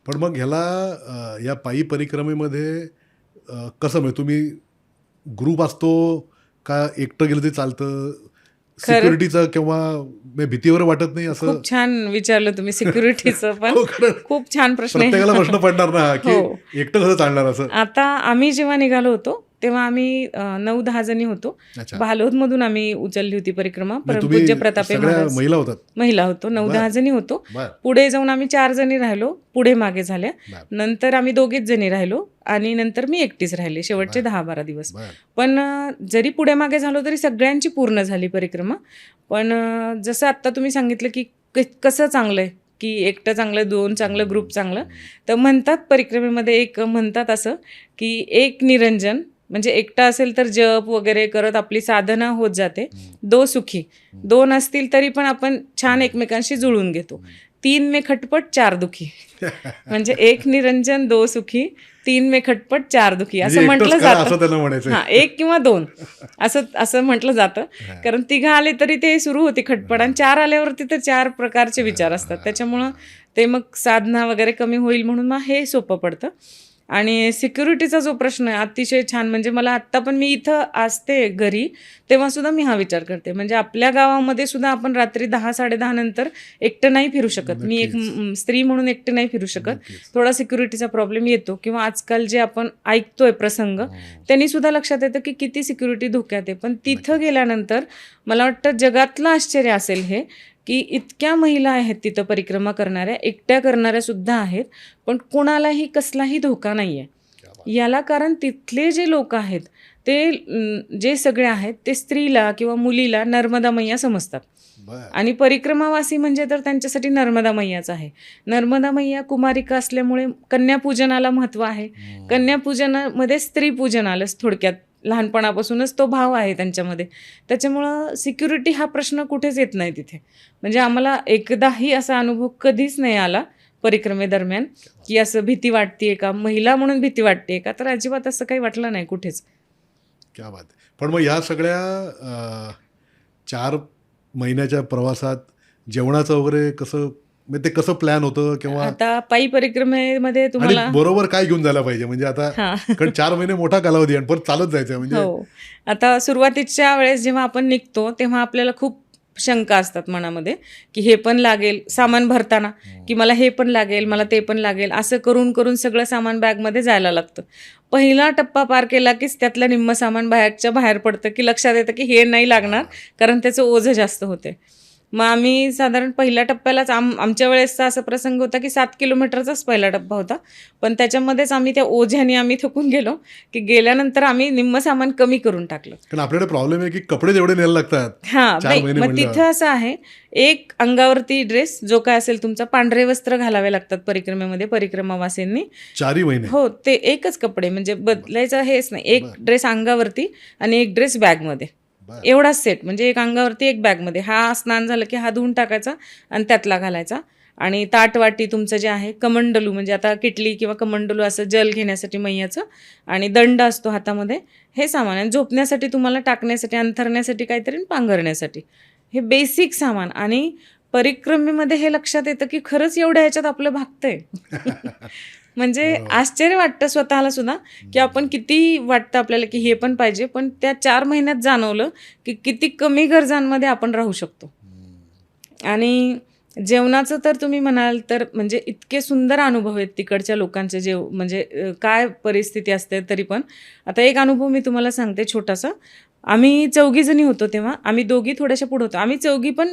पण मग ह्याला या पायी परिक्रमेमध्ये कसं म्हणजे तुम्ही ग्रुप असतो का एकटं गेलं तरी चालतं? सिक्युरिटीचं किंवा भीती वगैरे वाटत नाही असं? खूप छान विचारलं तुम्ही सिक्युरिटीचं पण हो, कारण खूप छान प्रश्न आहे. प्रत्येकाला प्रश्न पडणार ना की हो. एकटं कसं चालणार असं? आता आम्ही जेव्हा निघालो होतो तेव्हा आम्ही 9-10 जणी होतो. अच्छा. भालोदमधून आम्ही उचलली होती परिक्रमा. म्हणजे परमपूज्य तुम्ही प्रतापे सगळ्या महाराज महिला होतात? महिला होतो. 9-10 जणी होतो. बर पुढे जाऊन आम्ही 4 जणी राहिलो. पुढे मागे झाल्या. बर नंतर आम्ही 2घीच जणी राहिलो आणि नंतर मी एकटीच राहिले शेवटचे 10-12 दिवस. बर पण जरी पुढे मागे झालो तरी सगळ्यांची पूर्ण झाली परिक्रमा. पण जसं आत्ता तुम्ही सांगितलं की कसं चांगलं आहे की एकटं चांगलं 2 चांगलं ग्रुप चांगलं. तर म्हणतात परिक्रमेमध्ये एक म्हणतात असं की एक निरंजन म्हणजे एकटा असेल तर जप वगैरे करत आपली साधना होत जाते. 2 सुखी 2 असतील तरी पण आपण छान एकमेकांशी जुळून घेतो. 3 में खटपट 4 दुखी म्हणजे एक निरंजन 2 सुखी 3 में खटपट 4 दुखी असं म्हणजे म्हटलं एकटंच करा असं जातं. त्यांना म्हणायचं. हां 1 किंवा 2 असं म्हटलं जातं. कारण 3 आले तरी ते सुरू होती खटपट आणि 4 आल्यावरती तर 4 प्रकारचे विचार असतात. त्याच्यामुळं ते मग साधना वगैरे कमी होईल म्हणून मग हे सोपं पडतं. आणि सिक्युरिटीचा जो प्रश्न आहे अतिशय छान. म्हणजे मला आत्ता पण मी इथं असते घरी तेव्हासुद्धा मी हा विचार करते. म्हणजे आपल्या गावामध्ये सुद्धा आपण रात्री 10-10:30 नंतर एकटं नाही फिरू शकत. मी एक स्त्री म्हणून एकटे नाही फिरू शकत. थोडा सिक्युरिटीचा प्रॉब्लेम येतो. किंवा आजकाल जे आपण ऐकतोय प्रसंग त्यांनी सुद्धा लक्षात येतं की किती सिक्युरिटी धोक्यात आहे. पण तिथं गेल्यानंतर मला वाटतं जगातलं आश्चर्य असेल हे, की इतक्या महिला आहेत तिथं परिक्रमा करणाऱ्या, एकट्या करणाऱ्या सुद्धा आहेत, पण कोणालाही कसलाही धोका नाही आहे. याला कारण तिथले जे लोक आहेत ते जे सगळे आहेत ते स्त्रीला किंवा मुलीला नर्मदा मैया समजतात. आणि परिक्रमावासी म्हणजे तर त्यांच्यासाठी नर्मदा मैयाच आहे. नर्मदा मैया कुमारिका असल्यामुळे कन्यापूजनाला महत्त्व आहे. कन्यापूजनामध्ये स्त्रीपूजन आलंच थोडक्यात. लहानपणापासूनच तो भाव आहे त्यांच्यामध्ये. त्याच्यामुळं सिक्युरिटी हा प्रश्न कुठेच येत नाही तिथे. म्हणजे आम्हाला एकदाही असा अनुभव कधीच नाही आला परिक्रमेदरम्यान की असं भीती वाटते का, महिला म्हणून भीती वाटते का, तर अजिबात असं काही वाटलं नाही कुठेच. क्या बात आहे. पण मग या सगळ्या 4 महिन्याच्या प्रवासात जेवणाचं वगैरे कसं, म्हणजे ते कसं प्लॅन होतं किंवा आता पायी परिक्रमेमध्ये आणि तुम्हाला बरोबर काय घेऊन जायला पाहिजे, म्हणजे आता कारण 4 महिने मोठा कालावधी आणि परत चालत जायचं म्हणजे हो. आता सुरुवातीच्या वेळेस जेव्हा आपण निघतो तेव्हा आपल्याला खूप शंका असतात मनामध्ये की हे पण लागेल सामान भरताना, की मला हे पण लागेल, मला ते पण लागेल, असं करून करून सगळं सामान बॅगमध्ये जायला लागतं. पहिला टप्पा पार केला कीच त्यातलं निम्मं सामान बाहेरच्या बाहेर पडतं, की लक्षात येतं की हे नाही लागणार कारण त्याचं ओझं जास्त होते. मग आम्ही साधारण पहिल्या टप्प्यालाच आमच्या वेळेसचा असा प्रसंग होता की 7 किलोमीटरचाच पहिला टप्पा होता. पण त्याच्यामध्येच आम्ही त्या ओझ्याने आम्ही थकून गेलो की गेल्यानंतर आम्ही निम्मं सामान कमी करून टाकलं. कारण आपल्याकडे प्रॉब्लेम आहे की कपडे जेवढे न्यायला लागतात. हां, 4 नाही महिने मग म्हणल्यावर. तिथं असं आहे, एक अंगावरती ड्रेस जो काय असेल तुमचा, पांढरे वस्त्र घालावे लागतात परिक्रमेमध्ये परिक्रमावासींनी. 4ही महिने. हो, ते एकच कपडे म्हणजे बदलायचं हेच नाही. एक ड्रेस अंगावरती आणि एक ड्रेस बॅगमध्ये. एवढाच सेट, म्हणजे एक अंगावरती एक बॅगमध्ये. हा स्नान झालं की हा धुवून टाकायचा आणि त्यातला घालायचा. आणि ताटवाटी तुमचं जे आहे, कमंडलू म्हणजे आता किटली किंवा कमंडलू असं जल घेण्यासाठी मैयाचं, आणि दंड असतो हातामध्ये, हे सामान. आणि झोपण्यासाठी तुम्हाला टाकण्यासाठी, अंथरण्यासाठी काहीतरी, आणि पांघरण्यासाठी, हे बेसिक सामान. आणि परिक्रमेमध्ये हे लक्षात येतं की खरंच एवढ्या ह्याच्यात आपलं भागतंय. म्हणजे आश्चर्य वाटतं स्वतःला सुद्धा की आपण किती वाटतं आपल्याला की हे पण पाहिजे, पण त्या 4 महिन्यात जाणवलं की किती कमी गरजांमध्ये आपण राहू शकतो. आणि जेवणाचं तर तुम्ही म्हणाल तर म्हणजे इतके सुंदर अनुभव आहेत तिकडच्या लोकांचे. म्हणजे काय परिस्थिती असते तरी पण. आता एक अनुभव मी तुम्हाला सांगते छोटासा. आम्ही 4घी जणी होतो तेव्हा. आम्ही दोघी थोड्याशा पुढे होतो. आम्ही 4घी पण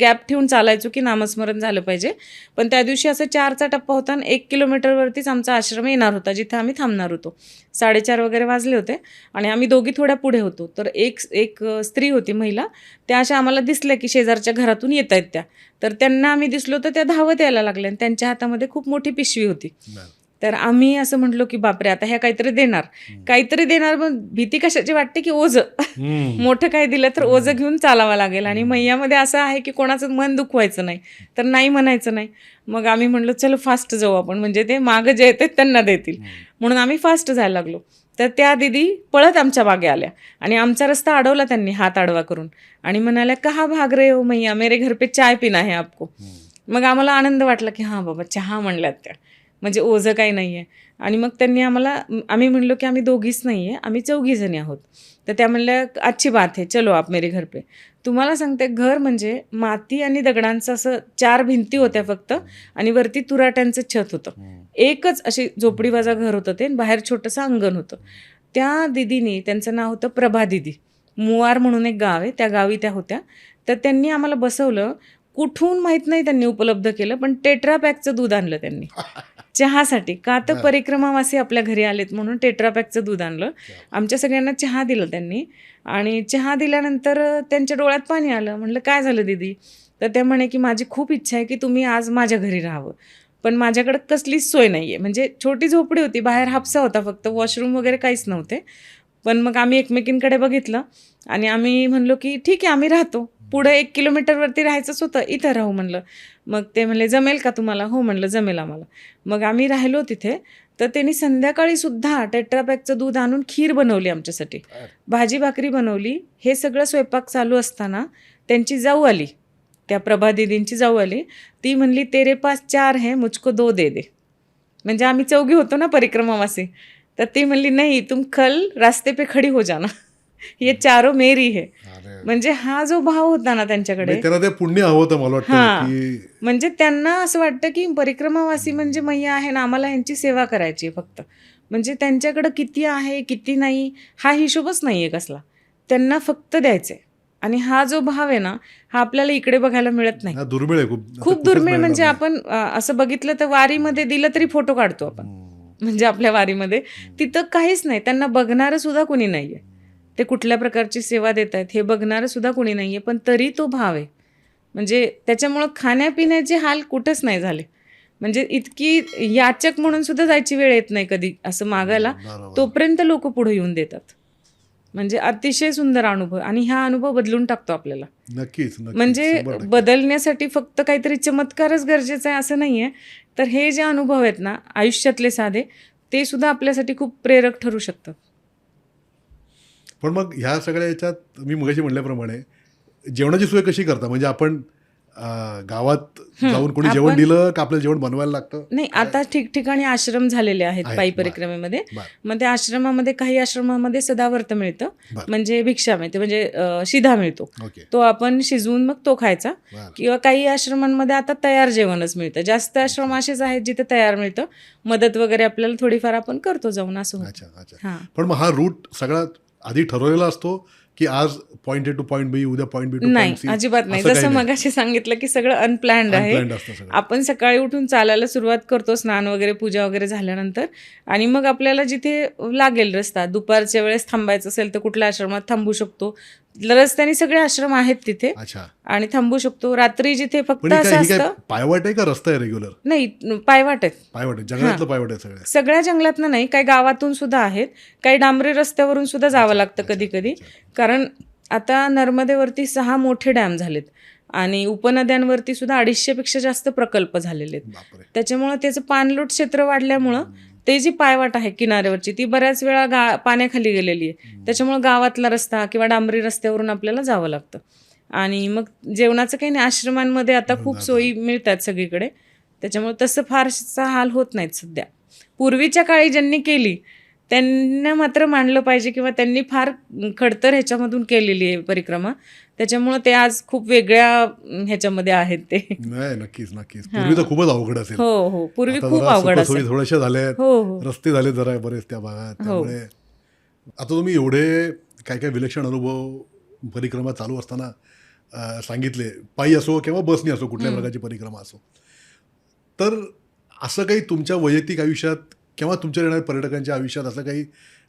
गॅप ठेवून चालायचो की नामस्मरण झालं पाहिजे. पण त्या दिवशी असं 4चा टप्पा होता आणि 1 किलोमीटरवरतीच आमचा आश्रम येणार होता जिथे आम्ही थांबणार होतो. 4:30 वगैरे वाजले होते आणि आम्ही दोघी थोड्या पुढे होतो. तर एक स्त्री होती, महिला, त्या अशा आम्हाला दिसल्या की शेजारच्या घरातून येत आहेत त्या. तर त्यांना आम्ही दिसलो तर त्या धावत यायला लागल्या आणि त्यांच्या हातामध्ये खूप मोठी पिशवी होती. तर आम्ही असं म्हटलो की बापरे, आता ह्या काहीतरी देणार. पण भीती कशाची वाटते की ओझं मोठं काही दिलं तर ओझं घेऊन चालावं लागेल. आणि मैयामध्ये असं आहे की कोणाचं मन दुखवायचं नाही, तर नाही म्हणायचं नाही. मग आम्ही म्हणलो चलो फास्ट जाऊ आपण, म्हणजे ते मागं जे येतात त्यांना देतील, म्हणून आम्ही फास्ट जायला लागलो. तर त्या दिदी पळत आमच्या मागे आल्या आणि आमचा रस्ता अडवला त्यांनी हात आडवा करून आणि म्हणाल्या, कहा भाग रहे हो मैया, मेरे घर पे चाय पिना है आपको. मग आम्हाला आनंद वाटला की हां बाबा चहा म्हणल्यात त्या, म्हणजे ओझं काही नाही आहे. आणि मग त्यांनी आम्ही म्हणलो की आम्ही दोघीच नाही आहे, आम्ही 4घी जणी आहोत. तर त्या म्हणल्या, अच्छी बात है, चलो आप मेरे घर पे. तुम्हाला सांगते, घर म्हणजे माती आणि दगडांचं असं 4 भिंती होत्या फक्त, आणि वरती तुराट्यांचं छत होतं. एकच अशी झोपडीवाजा घर होतं ते, बाहेर छोटंसं अंगण होतं. त्या दिदीनी, त्यांचं नाव होतं प्रभा दिदी, मुवार म्हणून एक गाव आहे, त्या गावी त्या होत्या. तर त्यांनी आम्हाला बसवलं. कुठून माहीत नाही त्यांनी उपलब्ध केलं, पण टेट्रापॅकचं दूध आणलं त्यांनी चहासाठी. का तर परिक्रमावासी आपल्या घरी आलेत म्हणून टेट्रापॅकचं दूध आणलं. आमच्या सगळ्यांना चहा दिलं त्यांनी. आणि चहा दिल्यानंतर त्यांच्या डोळ्यात पाणी आलं. म्हटलं काय झालं दीदी? तर त्या म्हणे की माझी खूप इच्छा आहे की तुम्ही आज माझ्या घरी राहावं, पण माझ्याकडे कसलीच सोय नाही आहे. म्हणजे छोटी झोपडी होती, बाहेर हापसा होता फक्त, वॉशरूम वगैरे काहीच नव्हते. पण मग आम्ही एकमेकींकडे बघितलं आणि आम्ही म्हणलो की ठीक आहे आम्ही राहतो. पुढं 1 किलोमीटरवरती राहायचंच होतं, इथं राहू म्हणलं. मग ते म्हणले जमेल का तुम्हाला? हो म्हणलं जमेल आम्हाला. मग आम्ही राहिलो तिथे. तर त्यांनी संध्याकाळी सुद्धा टेट्रापॅकचं दूध आणून खीर बनवली आमच्यासाठी, भाजी भाकरी बनवली. हे सगळं स्वयंपाक चालू असताना त्यांची जाऊ आली, त्या प्रभा दीदींची जाऊ आली. ती म्हणली तेरे पास 4 है, मुझको 2 दे दे. म्हणजे आम्ही चौघी होतो ना परिक्रमावासी, तर ती म्हणली नाही तुम कल रास्ते पे खडी हो जाना, ये चारो मेरी है. अरे म्हणजे हा जो भाव होता ना त्यांच्याकडे, म्हणजे त्यांना ते पुण्य हवं होतं मला वाटतं हा, की म्हणजे त्यांना असं वाटतं की परिक्रमावासी म्हणजे मैया आहे ना, आम्हाला ह्यांची सेवा करायची आहे फक्त. म्हणजे त्यांच्याकडं किती आहे किती नाही हा हिशोबच नाही आहे कसला, त्यांना फक्त द्यायचं आहे. आणि हा जो भाव आहे ना, हा आपल्याला इकडे बघायला मिळत नाही. हा दुर्मिळ आहे खूप, असं खूप कुठेच दुर्मिळ. मिळणार म्हणजे नाही. आपण असं बघितलं तर वारीमध्ये दिलं तरी फोटो काढतो आपण, म्हणजे आपल्या वारीमध्ये. तिथं काहीच नाही, त्यांना बघणारं सुद्धा कोणी नाही आहे, ते कुठल्या प्रकारची सेवा देत आहेत हे बघणारं सुद्धा कोणी नाही आहे, पण तरी तो भाव आहे. म्हणजे त्याच्यामुळं खाण्यापिण्याचे हाल कुठंच नाही झाले. म्हणजे इतकी याचक म्हणून सुद्धा जायची वेळ येत नाही कधी असं मागायला, बरोबर. तोपर्यंत लोक पुढे येऊन देतात. म्हणजे अतिशय सुंदर अनुभव, आणि हा अनुभव बदलून टाकतो आपल्याला. नक्कीच नक्कीच, म्हणजे 100%. बदलण्यासाठी फक्त काहीतरी चमत्कारच गरजेचा आहे असं नाही आहे. तर हे जे अनुभव आहेत ना आयुष्यातले साधे, ते सुद्धा आपल्यासाठी खूप प्रेरक ठरू शकतात. पण मग ह्या सगळ्या याच्यात मी मगाशी म्हटल्याप्रमाणे जेवणाची सोय कशी करता? म्हणजे आपण गावात जाऊन कोणी जेवण आपण- दिलं का आपल्याला जेवण बनवायला लागतं? नाही, आता ठिकठिकाणी आश्रम झालेले आहेत आहेत, पायी बरं. परिक्रमेमध्ये. बरं. मग त्या आश्रमामध्ये काही आश्रमामध्ये सदावर्त मिळतं, बरं. म्हणजे भिक्षा मिळते, म्हणजे शिधा मिळतो. ओके. तो आपण शिजवून मग तो खायचा. बरं. किंवा काही आश्रमांमध्ये आता तयार जेवणच मिळतं. जास्त आश्रम असेच आहेत जिथे तयार मिळतं. मदत वगैरे आपल्याला थोडीफार आपण करतो जाऊन, असं होतं. अच्छा अच्छा. हां. पण मग हा रूट सगळा आधी ठरवलेला असतो की आज पॉईंट ए टू पॉईंट बी, उद्या पॉईंट बी टू नाही, पॉईंट सी? अजिबात नाही. जसं मगाशी सांगितलं की सगळं अनप्लॅन्ड आहे. अनप्लॅन्ड असतं सगळं. आपण सकाळी उठून चालायला सुरुवात करतो, स्नान वगैरे पूजा वगैरे झाल्यानंतर, आणि मग आपल्याला जिथे लागेल रस्ता, दुपारच्या वेळेस थांबायचं असेल तर कुठल्या आश्रमात थांबू शकतो. रस्त्याने सगळे आश्रम आहेत तिथे अच्छा. आणि थांबू शकतो. रात्री जिथे फक्त पण ही असं काय असतं, पायवाट आहे का रस्ता आहे रेग्युलर? नाही, पायवाट आहेत. पायवाट आहे, जंगलातलं पायवाट आहे सगळ्या? सगळ्या जंगलातनं नाही, काही गावातून सुद्धा आहेत, काही डांबरी रस्त्यावरून सुद्धा जावं लागतं कधी कधी. कारण आता नर्मदेवरती 6 मोठे डॅम झालेत आणि उपनद्यांवरती सुद्धा 250पेक्षा जास्त प्रकल्प झालेले आहेत. बापरे. त्याच्यामुळं त्याचं पाणलोट क्षेत्र वाढल्यामुळं ते जी पायवाट आहे किनाऱ्यावरची, ती बऱ्याच वेळा पाण्याखाली गेलेली आहे. त्याच्यामुळं गावातला रस्ता किंवा डांबरी रस्त्यावरून आपल्याला जावं लागतं. आणि मग जेवणाचं काही नाही, आश्रमांमध्ये आता खूप सोयी मिळतात सगळीकडे, त्याच्यामुळे तसं फारसा हाल होत नाहीत सध्या. पूर्वीच्या काळी ज्यांनी केली त्यांना मात्र मानलं पाहिजे, किंवा त्यांनी फार खडतर ह्याच्यामधून केलेली आहे परिक्रमा, त्याच्यामुळं ते आज खूप वेगळ्या ह्याच्यामध्ये आहेत ते. नाही, नक्कीच नक्कीच. पूर्वी तर खूपच अवघड असेल. हो हो, पूर्वी आता खूप जरा अवघड सुखसोयी असेल. थोड्याशा झाल्या, हो हो रस्ते झाले जरा बरेच त्या भागात. त्यामुळे आता तुम्ही एवढे काय काय विलक्षण अनुभव परिक्रमा चालू असताना सांगितले, पायी असो किंवा बसनी असो, कुठल्या प्रकारची परिक्रमा असो, तर असं काही तुमच्या वैयक्तिक आयुष्यात किंवा तुमच्या येणाऱ्या पर्यटकांच्या आयुष्यात असं काही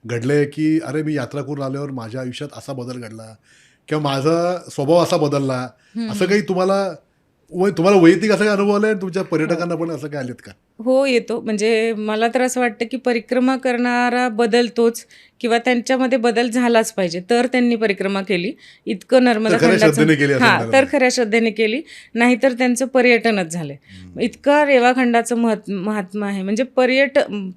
घडलंय की अरे मी यात्रा करून आल्यावर माझ्या आयुष्यात असा बदल घडला किंवा माझा स्वभाव असा बदलला, असं काही तुम्हाला वैयक्तिक असं काही अनुभव आलाय? तुमच्या पर्यटकांना पण असं काय आलेत का? हो, येतो. म्हणजे मला तर असं वाटतं की परिक्रमा करणारा बदलतोच, किंवा त्यांच्यामध्ये बदल झालाच पाहिजे, तर त्यांनी परिक्रमा केली. इतकं नर्मदा तर खऱ्या श्रद्धेने केली असं हां, म्हणायला तर पाहिजे. खऱ्या श्रद्धेने केली, नाहीतर त्यांचं पर्यटनच झालंय. इतकं रेवाखंडाचं महात्मा आहे. म्हणजे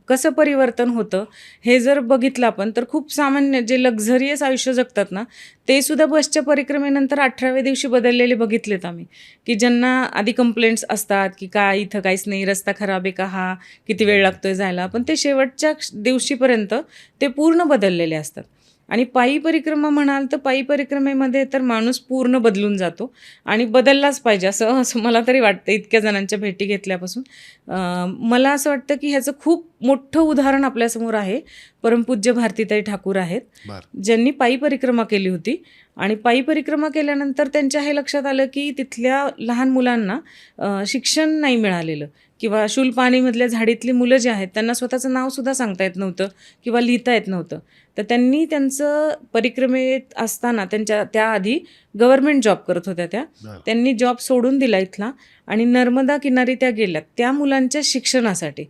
कसं परिवर्तन होतं हे जर बघितलं आपण, तर खूप सामान्य जे लक्झरियस आयुष्य जगतात ना, ते सुद्धा बसच्या परिक्रमेनंतर 18व्या दिवशी बदललेले बघितलेत आम्ही. की ज्यांना आधी कंप्लेंट्स असतात की काय इथं काहीच नाही, रस्ता खराब आहे का, हा किती वेळ लागतोय जायला, पण ते शेवटच्या दिवशीपर्यंत ते पूर्ण बदललेले असतात. आणि पायी परिक्रमा म्हणाल तर पायी परिक्रमेमध्ये तर माणूस पूर्ण बदलून जातो, आणि बदललाच पाहिजे असं असं मला तरी वाटतं. इतक्या जणांच्या भेटी घेतल्यापासून मला असं वाटतं की ह्याचं खूप मोठं उदाहरण आपल्यासमोर आहे. परमपूज्य भारतीताई ठाकूर आहेत, ज्यांनी पायी परिक्रमा केली होती. आणि पायी परिक्रमा केल्यानंतर त्यांच्या हे लक्षात आलं की तिथल्या लहान मुलांना शिक्षण नाही मिळालेलं, किंवा शूलपाणीमधल्या झाडीतली मुलं जी आहेत त्यांना स्वतःचं नावसुद्धा सांगता येत नव्हतं किंवा लिहिता येत नव्हतं. तर त्यांनी त्यांचं परिक्रमेत असताना, त्याआधी गव्हर्नमेंट जॉब करत होत्या त्यांनी जॉब सोडून दिला इथला, आणि नर्मदा किनारी त्या गेल्यात त्या मुलांच्या शिक्षणासाठी.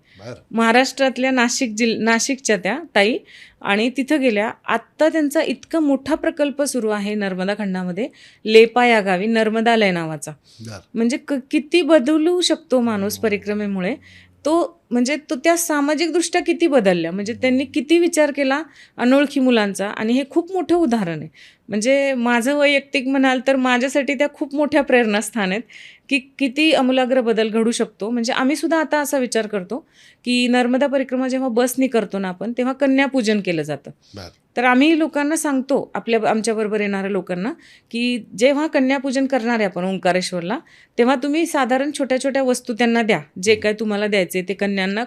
महाराष्ट्रातल्या नाशिकच्या त्या ताई, आणि तिथं गेल्या. आत्ता त्यांचा इतका मोठा प्रकल्प सुरू आहे नर्मदा खंडामध्ये, लेपा या गावी, नर्मदालय नावाचा. म्हणजे किती बदलू शकतो माणूस परिक्रमेमुळे, तो म्हणजे तो त्या सामाजिकदृष्ट्या किती बदलल्या, म्हणजे त्यांनी किती विचार केला अनोळखी मुलांचा. आणि हे खूप मोठं उदाहरण आहे. म्हणजे माझं वैयक्तिक म्हणाल तर माझ्यासाठी त्या खूप मोठ्या प्रेरणास्थान आहेत, की किती आमूलाग्र बदल घडू शकतो. म्हणजे आम्ही सुद्धा आता असा विचार करतो, की नर्मदा परिक्रमा जेव्हा बसनी करतो ना आपण, तेव्हा कन्यापूजन केलं जातं. बरं. तर आम्ही लोकांना सांगतो, आमच्याबरोबर येणाऱ्या लोकांना, की जेव्हा कन्यापूजन करणार आहे आपण ओंकारेश्वरला, तेव्हा तुम्ही साधारण छोट्या छोट्या वस्तू त्यांना द्या, जे काय तुम्हाला द्यायचे ते कन्यांना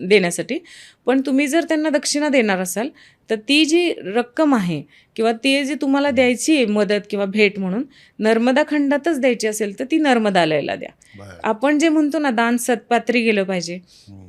देण्यासाठी. पण तुम्ही जर त्यांना दक्षिणा देणार असाल, तर ती जी रक्कम आहे किंवा ती जी तुम्हाला द्यायची आहे मदत किंवा भेट म्हणून, नर्मदा खंडातच द्यायची असेल तर ती नर्मदालयाला द्या. बरं. आपण जे म्हणतो ना, दान सत्पात्री गेलं पाहिजे,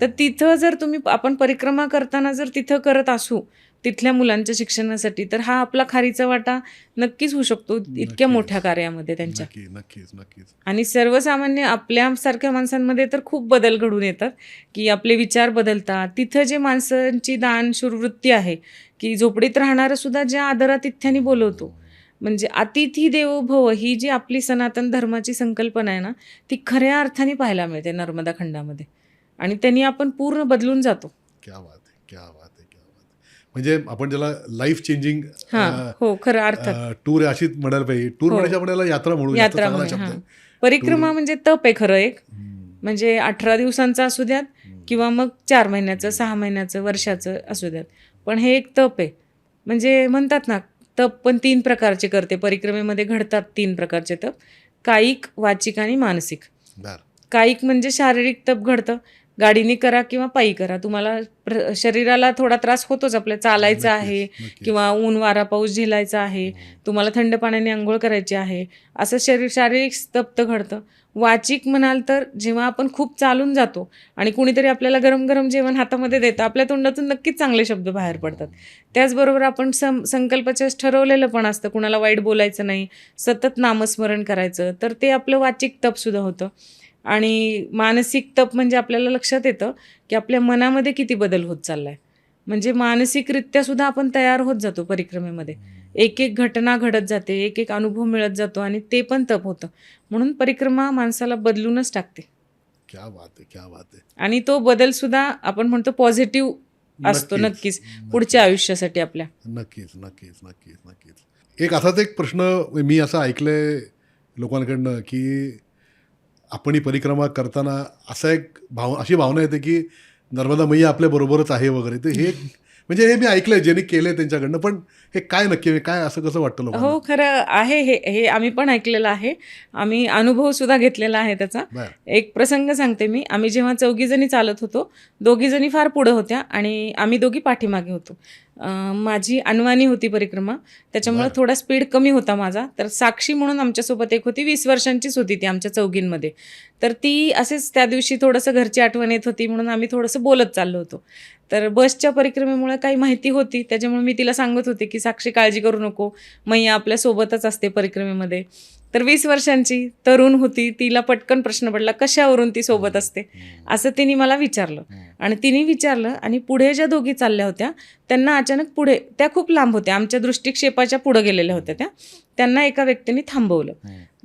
तर तिथं जर आपण परिक्रमा करताना जर तिथं करत असू तिथल्या मुलांच्या शिक्षणासाठी, तर हा आपला खारीचा वाटा नक्कीच होऊ शकतो इतक्या मोठ्या कार्यामध्ये त्यांच्या. नक्कीच. आणि सर्वसामान्य आपल्यासारख्या माणसांमध्ये तर खूप बदल घडून येतात, की आपले विचार बदलतात. तिथं जे माणसांची दानशूरवृत्ती आहे, की झोपडीत राहणारं सुद्धा ज्या आदरातिथ्याने बोलवतो, म्हणजे अतिथी देवो भव ही जी आपली सनातन धर्माची संकल्पना आहे ना, ती खऱ्या अर्थाने पाहायला मिळते नर्मदा खंडामध्ये. आणि त्यांनी आपण पूर्ण बदलून जातो. क्या बात आहे. म्हणजे आपण ज्याला लाईफ चेंजिंग हो, खरं अर्थात टूर आहे अशीच म्हणायला पाहिजे. टूर म्हणायची आपण याला यात्रा म्हणू. यात्रा चांगला म्हणून. शब्द हां, आहे. परिक्रमा म्हणजे तप आहे खरं एक. म्हणजे 18 दिवसांचा असू द्यात किंवा मग 4 महिन्याचं, 6 महिन्याचं, वर्षाचं असू द्यात, पण हे एक तप आहे. म्हणजे म्हणतात ना, तप पण 3 प्रकारचे करते परिक्रमेमध्ये घडतात. 3 प्रकारचे तप: कायिक, वाचिक आणि मानसिक. बरं. कायिक म्हणजे शारीरिक तप घडतं, गाडीने करा किंवा पायी करा. तुम्हाला शरीराला थोडा त्रास होतोच, आपल्याला चालायचं आहे नक्कीच. किंवा ऊन वारा पाऊस झेलायचा आहे, तुम्हाला थंड पाण्याने आंघोळ करायची आहे, असं शारीरिक तप्त घडतं. वाचिक म्हणाल तर जेव्हा आपण खूप चालून जातो आणि कुणीतरी आपल्याला गरम गरम जेवण हातामध्ये देतं, आपल्या तोंडातून नक्कीच चांगले शब्द बाहेर पडतात. त्याचबरोबर आपण संकल्पाचं ठरवलेलं पण असतं, कुणाला वाईट बोलायचं नाही, सतत नामस्मरण करायचं, तर ते आपलं वाचिक तपसुद्धा होतं. आणि मानसिक तप म्हणजे आपल्याला लक्षात येतं, की आपल्या मनामध्ये किती बदल होत चाललाय. म्हणजे मानसिकरित्या सुद्धा आपण तयार होत जातो परिक्रमेमध्ये. एक एक घटना घडत जाते, एक एक अनुभव मिळत जातो आणि ते पण तप होतं. म्हणून परिक्रमा माणसाला बदलूनच टाकते. क्या बात आहे. आणि तो बदल सुद्धा आपण म्हणतो पॉझिटिव्ह असतो नक्कीच पुढच्या आयुष्यासाठी आपल्या. नक्कीच. एक असाच एक प्रश्न मी असं ऐकलंय लोकांकडनं, की आपण ही परिक्रमा करताना अशी भावना येते की नर्मदा मैया आपल्या बरोबरच आहे वगैरे. तर हे म्हणजे हे मी ऐकलंय, ज्यांनी केलंय त्यांच्याकडनं. पण हे काय नक्की, काय असं कसं वाटतं लोकांना? हो, खरं आहे. हे आम्ही पण ऐकलेलं आहे. आम्ही अनुभव सुद्धा घेतलेला आहे त्याचा. बरं. एक प्रसंग सांगते मी. आम्ही जेव्हा 4घी जणी चालत होतो, 2घी जणी फार पुढं होत्या आणि आम्ही 2घी पाठीमागे होतो. माझी अनवाणी होती परिक्रमा, त्याच्यामुळे बरं. थोडा स्पीड कमी होता माझा. तर साक्षी म्हणून आमच्यासोबत एक होती, 20 वर्षांचीच होती ती आमच्या 4घींमध्ये. तर ती असेच त्या दिवशी थोडंसं घरची आठवण येत होती म्हणून आम्ही थोडंसं बोलत चाललो होतो. तर बसच्या परिक्रमेमुळे काही माहिती होती, त्याच्यामुळे मी तिला सांगत होते की साक्षी काळजी करू नको, मैया आपल्यासोबतच असते परिक्रमेमध्ये. तर 20 वर्षांची तरुण होती, तिला पटकन प्रश्न पडला कशावरून ती सोबत असते, असं तिने मला विचारलं. आणि तिने विचारलं आणि पुढे ज्या 2घी चालल्या होत्या त्यांना अचानक पुढे, त्या खूप लांब होत्या, आमच्या दृष्टिक्षेपाच्या पुढे गेलेल्या होत्या त्यांना एका व्यक्तीने थांबवलं.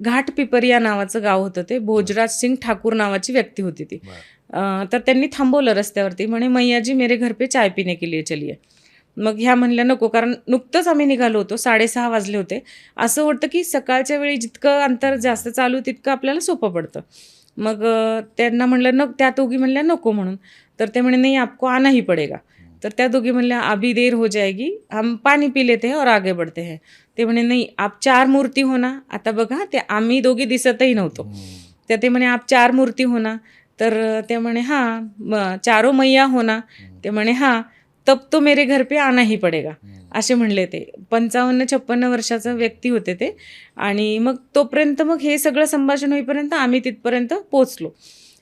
घाट पिपरिया नावाचं गाव होतं ते. भोजराज सिंग ठाकूर नावाची व्यक्ती होती ती. तर त्यांनी थांबवलं रस्त्यावरती. म्हणे मैयाजी मेरे घर पे चाय पीने के लिए चलिए. मग ह्या म्हणल्या नको, कारण नुकतंच आम्ही निघालो होतो, 6:30 वाजले होते. असं वाटतं की सकाळच्या वेळी जितकं अंतर जास्त चालू तितकं आपल्याला सोपं पडतं. मग त्यांना म्हणलं त्या 2घी म्हणल्या नको म्हणून. तर ते म्हणे नाही आपको आना ही पडेगा. तर त्या 2घी म्हणल्या अभी देर हो जाएगी, हम पाणी पी लेते हैं और आगे बढ़ते हैं. ते म्हणे नाही आप 4 मूर्ती हो ना. आता बघा ते आम्ही 2घी दिसतही नव्हतो. तर ते म्हणे आप 4 मूर्ती हो ना. तर ते म्हणे हां, चारो मैया हो ना. ते म्हणे हां, तब तो मेरे घर पे आना ही पडेगा, असे म्हणले ते. 55-56 वर्षाचं व्यक्ती होते ते. आणि मग तोपर्यंत मग हे सगळं संभाषण होईपर्यंत आम्ही तिथपर्यंत पोचलो.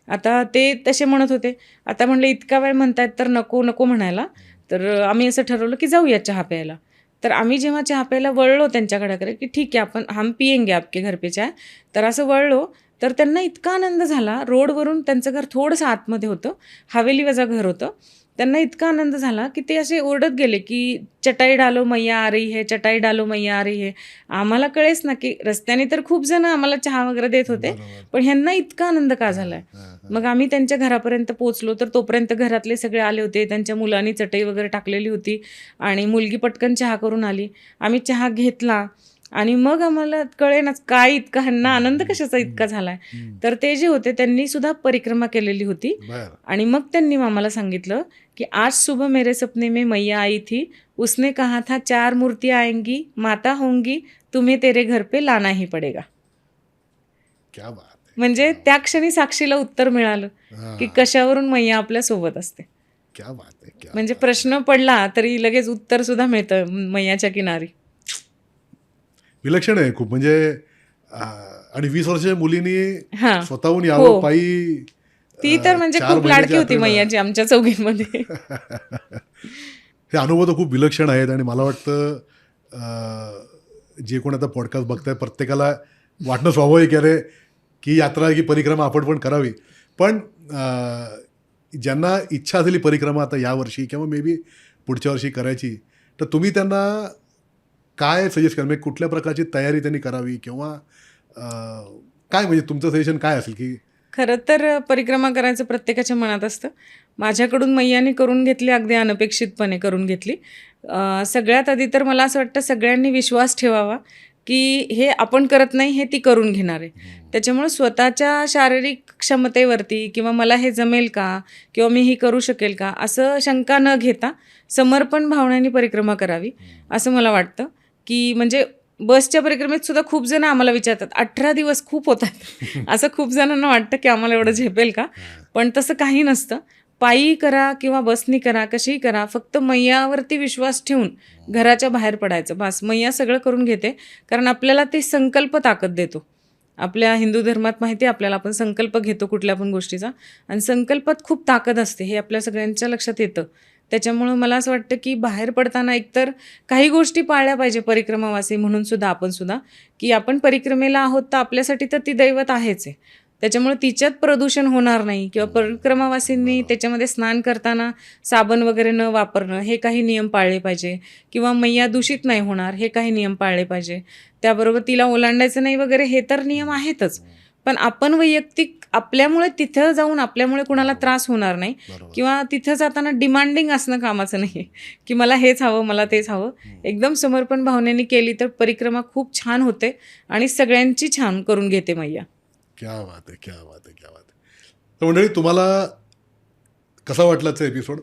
आता ते तसे म्हणत होते. आता म्हणलं इतका वेळ म्हणतायत तर नको नको म्हणायला. तर आम्ही असं ठरवलं की जाऊया चहा प्यायला. तर आम्ही जेव्हा चहा प्यायला वळलो त्यांच्याकडे की ठीक आहे हम पियेंगे आपके घर पे चाय. तर असं वळलो तर त्यांना इतका आनंद झाला. रोडवरून त्यांचं घर थोडंसं आतमध्ये होतं, हवेली वजा घर होतं. त्यांना इतका आनंद झाला की ते असे ओरडत गेले की चटाई डालो मैया आ रही है, चटाई डालो मैया आ रही है. आम्हाला कळेच ना की रस्त्याने तर खूप जण आम्हाला चहा वगैरे देत होते, बरोबर. पण ह्यांना इतका आनंद का झालाय. हां, हां. मग आम्ही त्यांच्या घरापर्यंत पोहोचलो तर तोपर्यंत घरातले सगळे आले होते. त्यांच्या मुलांनी चटई वगैरे टाकलेली होती आणि मुलगी पटकन चहा करून आली. आम्ही चहा घेतला आणि मग आम्हाला कळेनाच काय इतका ह्यांना आनंद कशाचा इतका झालाय. तर ते जे होते त्यांनी सुद्धा परिक्रमा केलेली होती बरं. आणि मग त्यांनी आम्हाला सांगितलं की आज सुबह मेरे सपने में मैया आई थी, उसने कहा था 4 मूर्तियां आएंगी, माता होंगी, तुम्हें तेरे घर पे लाना ही पडेगा. क्या बात आहे. म्हणजे त्या क्षणी साक्षीला उत्तर मिळालं की हां. कशावरून मैया आपल्या सोबत असते. क्या बात आहे. क्या म्हणजे बात. प्रश्न पडला तरी लगेच उत्तर सुद्धा मिळतं मैयाच्या किनारी. विलक्षण आहे खूप. म्हणजे आणि 20 वर्षाच्या मुलीनी हां. स्वतःहून यावं हो. पायी. ती तर म्हणजे 4 खूप महिन्याच्या लाडकी होती यात्रेला. मैयाची आमच्या चौघींमध्ये. हे अनुभव तर खूप विलक्षण आहेत आणि मला वाटतं जे कोण आता पॉडकास्ट बघताय प्रत्येकाला वाटणं स्वाभाविक आहे रे की यात्रा की परिक्रमा आपण पण करावी. पण ज्यांना इच्छा असेल ही परिक्रमा आता यावर्षी किंवा मे बी पुढच्या वर्षी करायची, तर तुम्ही त्यांना काय सजेस्ट कराल, म्हणजे कुठल्या प्रकारची तयारी त्यांनी करावी किंवा काय म्हणजे तुमचं सजेशन काय असेल की खरं तर परिक्रमा करायचं प्रत्येकाच्या मनात असतं. माझ्याकडून मैयाने करून घेतली, अगदी अनपेक्षितपणे करून घेतली. सगळ्यात आधी तर मला असं वाटतं सगळ्यांनी विश्वास ठेवावा की हे आपण करत नाही, हे ती करून घेणार आहे. त्याच्यामुळे स्वतःच्या शारीरिक क्षमतेवरती किंवा मला हे जमेल का किंवा मी ही करू शकेल का असं शंका न घेता समर्पण भावनेने परिक्रमा करावी असं मला वाटतं. की म्हणजे बसच्या परिक्रमेत सुद्धा खूप जण आम्हाला विचारतात 18 दिवस खूप होतात. असं खूप जणांना वाटतं की आम्हाला एवढं झेपेल का, पण तसं काही नसतं. पायी करा किंवा बसनी करा, कशीही करा, फक्त मैयावरती विश्वास ठेवून घराच्या बाहेर पडायचं बस. मैया सगळं करून घेते, कारण आपल्याला ते संकल्प ताकद देतो. आपल्या हिंदू धर्मात माहिती आहे आपल्याला, आपण संकल्प घेतो कुठल्या पण गोष्टीचा आणि संकल्पात खूप ताकद असते, हे आपल्या सगळ्यांच्या लक्षात येतं. त्याच्यामुळं मला असं वाटतं की बाहेर पडताना एकतर काही गोष्टी पाळल्या पाहिजे परिक्रमावासी म्हणून सुद्धा आपण सुद्धा, की आपण परिक्रमेला आहोत तर आपल्यासाठी तर ती दैवत आहेच आहे. त्याच्यामुळे तिच्यात प्रदूषण होणार नाही किंवा परिक्रमावासींनी त्याच्यामध्ये स्नान करताना साबण वगैरे न वापरणं, हे काही नियम पाळले पाहिजे किंवा मैया दूषित नाही होणार, हे काही नियम पाळले पाहिजे. त्याबरोबर तिला ओलांडायचं नाही वगैरे, हे तर नियम आहेतच. पण आपण वैयक्तिक आपल्यामुळे तिथं जाऊन आपल्यामुळे कुणाला त्रास होणार नाही बरोबर. किंवा तिथं जाताना डिमांडिंग असणं कामाचं नाही की मला हेच हवं, मला तेच हवं. एकदम समर्पण भावनेने केली तर परिक्रमा खूप छान होते आणि सगळ्यांची छान करून घेते मैया. क्या बात आहे, क्या बात आहे, क्या बात आहे. तर मंडळी, तुम्हाला कसा वाटलाचा एपिसोड?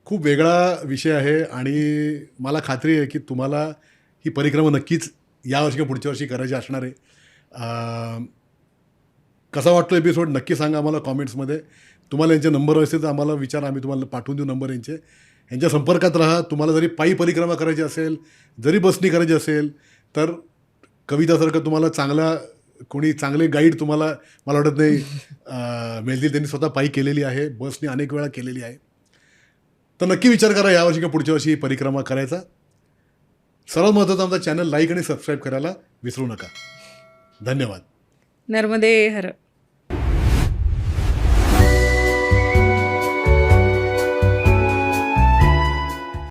खूप वेगळा विषय आहे आणि मला खात्री आहे की तुम्हाला ही परिक्रमा नक्कीच यावर्षी किंवा पुढच्या वर्षी करायची असणार आहे. कसा वाटतो एपिसोड नक्की सांगा आम्हाला कॉमेंट्समध्ये. तुम्हाला यांचे नंबर असेल तर आम्हाला विचारा, आम्ही तुम्हाला पाठवून देऊ नंबर यांचे. यांच्या संपर्कात राहा. तुम्हाला जरी पायी परिक्रमा करायची असेल, जरी बसनी करायची असेल, तर कवितासारखं तुम्हाला कोणी चांगले गाईड तुम्हाला मला वाटत नाही मिळतील. त्यांनी स्वतः पायी केलेली आहे, बसनी अनेक वेळा केलेली आहे. तर नक्की विचार करा यावर्षी किंवा पुढच्या वर्षी परिक्रमा करायचा. सर्वात महत्त्वाचं, आमचा चॅनल लाईक आणि सबस्क्राईब करायला विसरू नका. धन्यवाद. नर्मदे हर.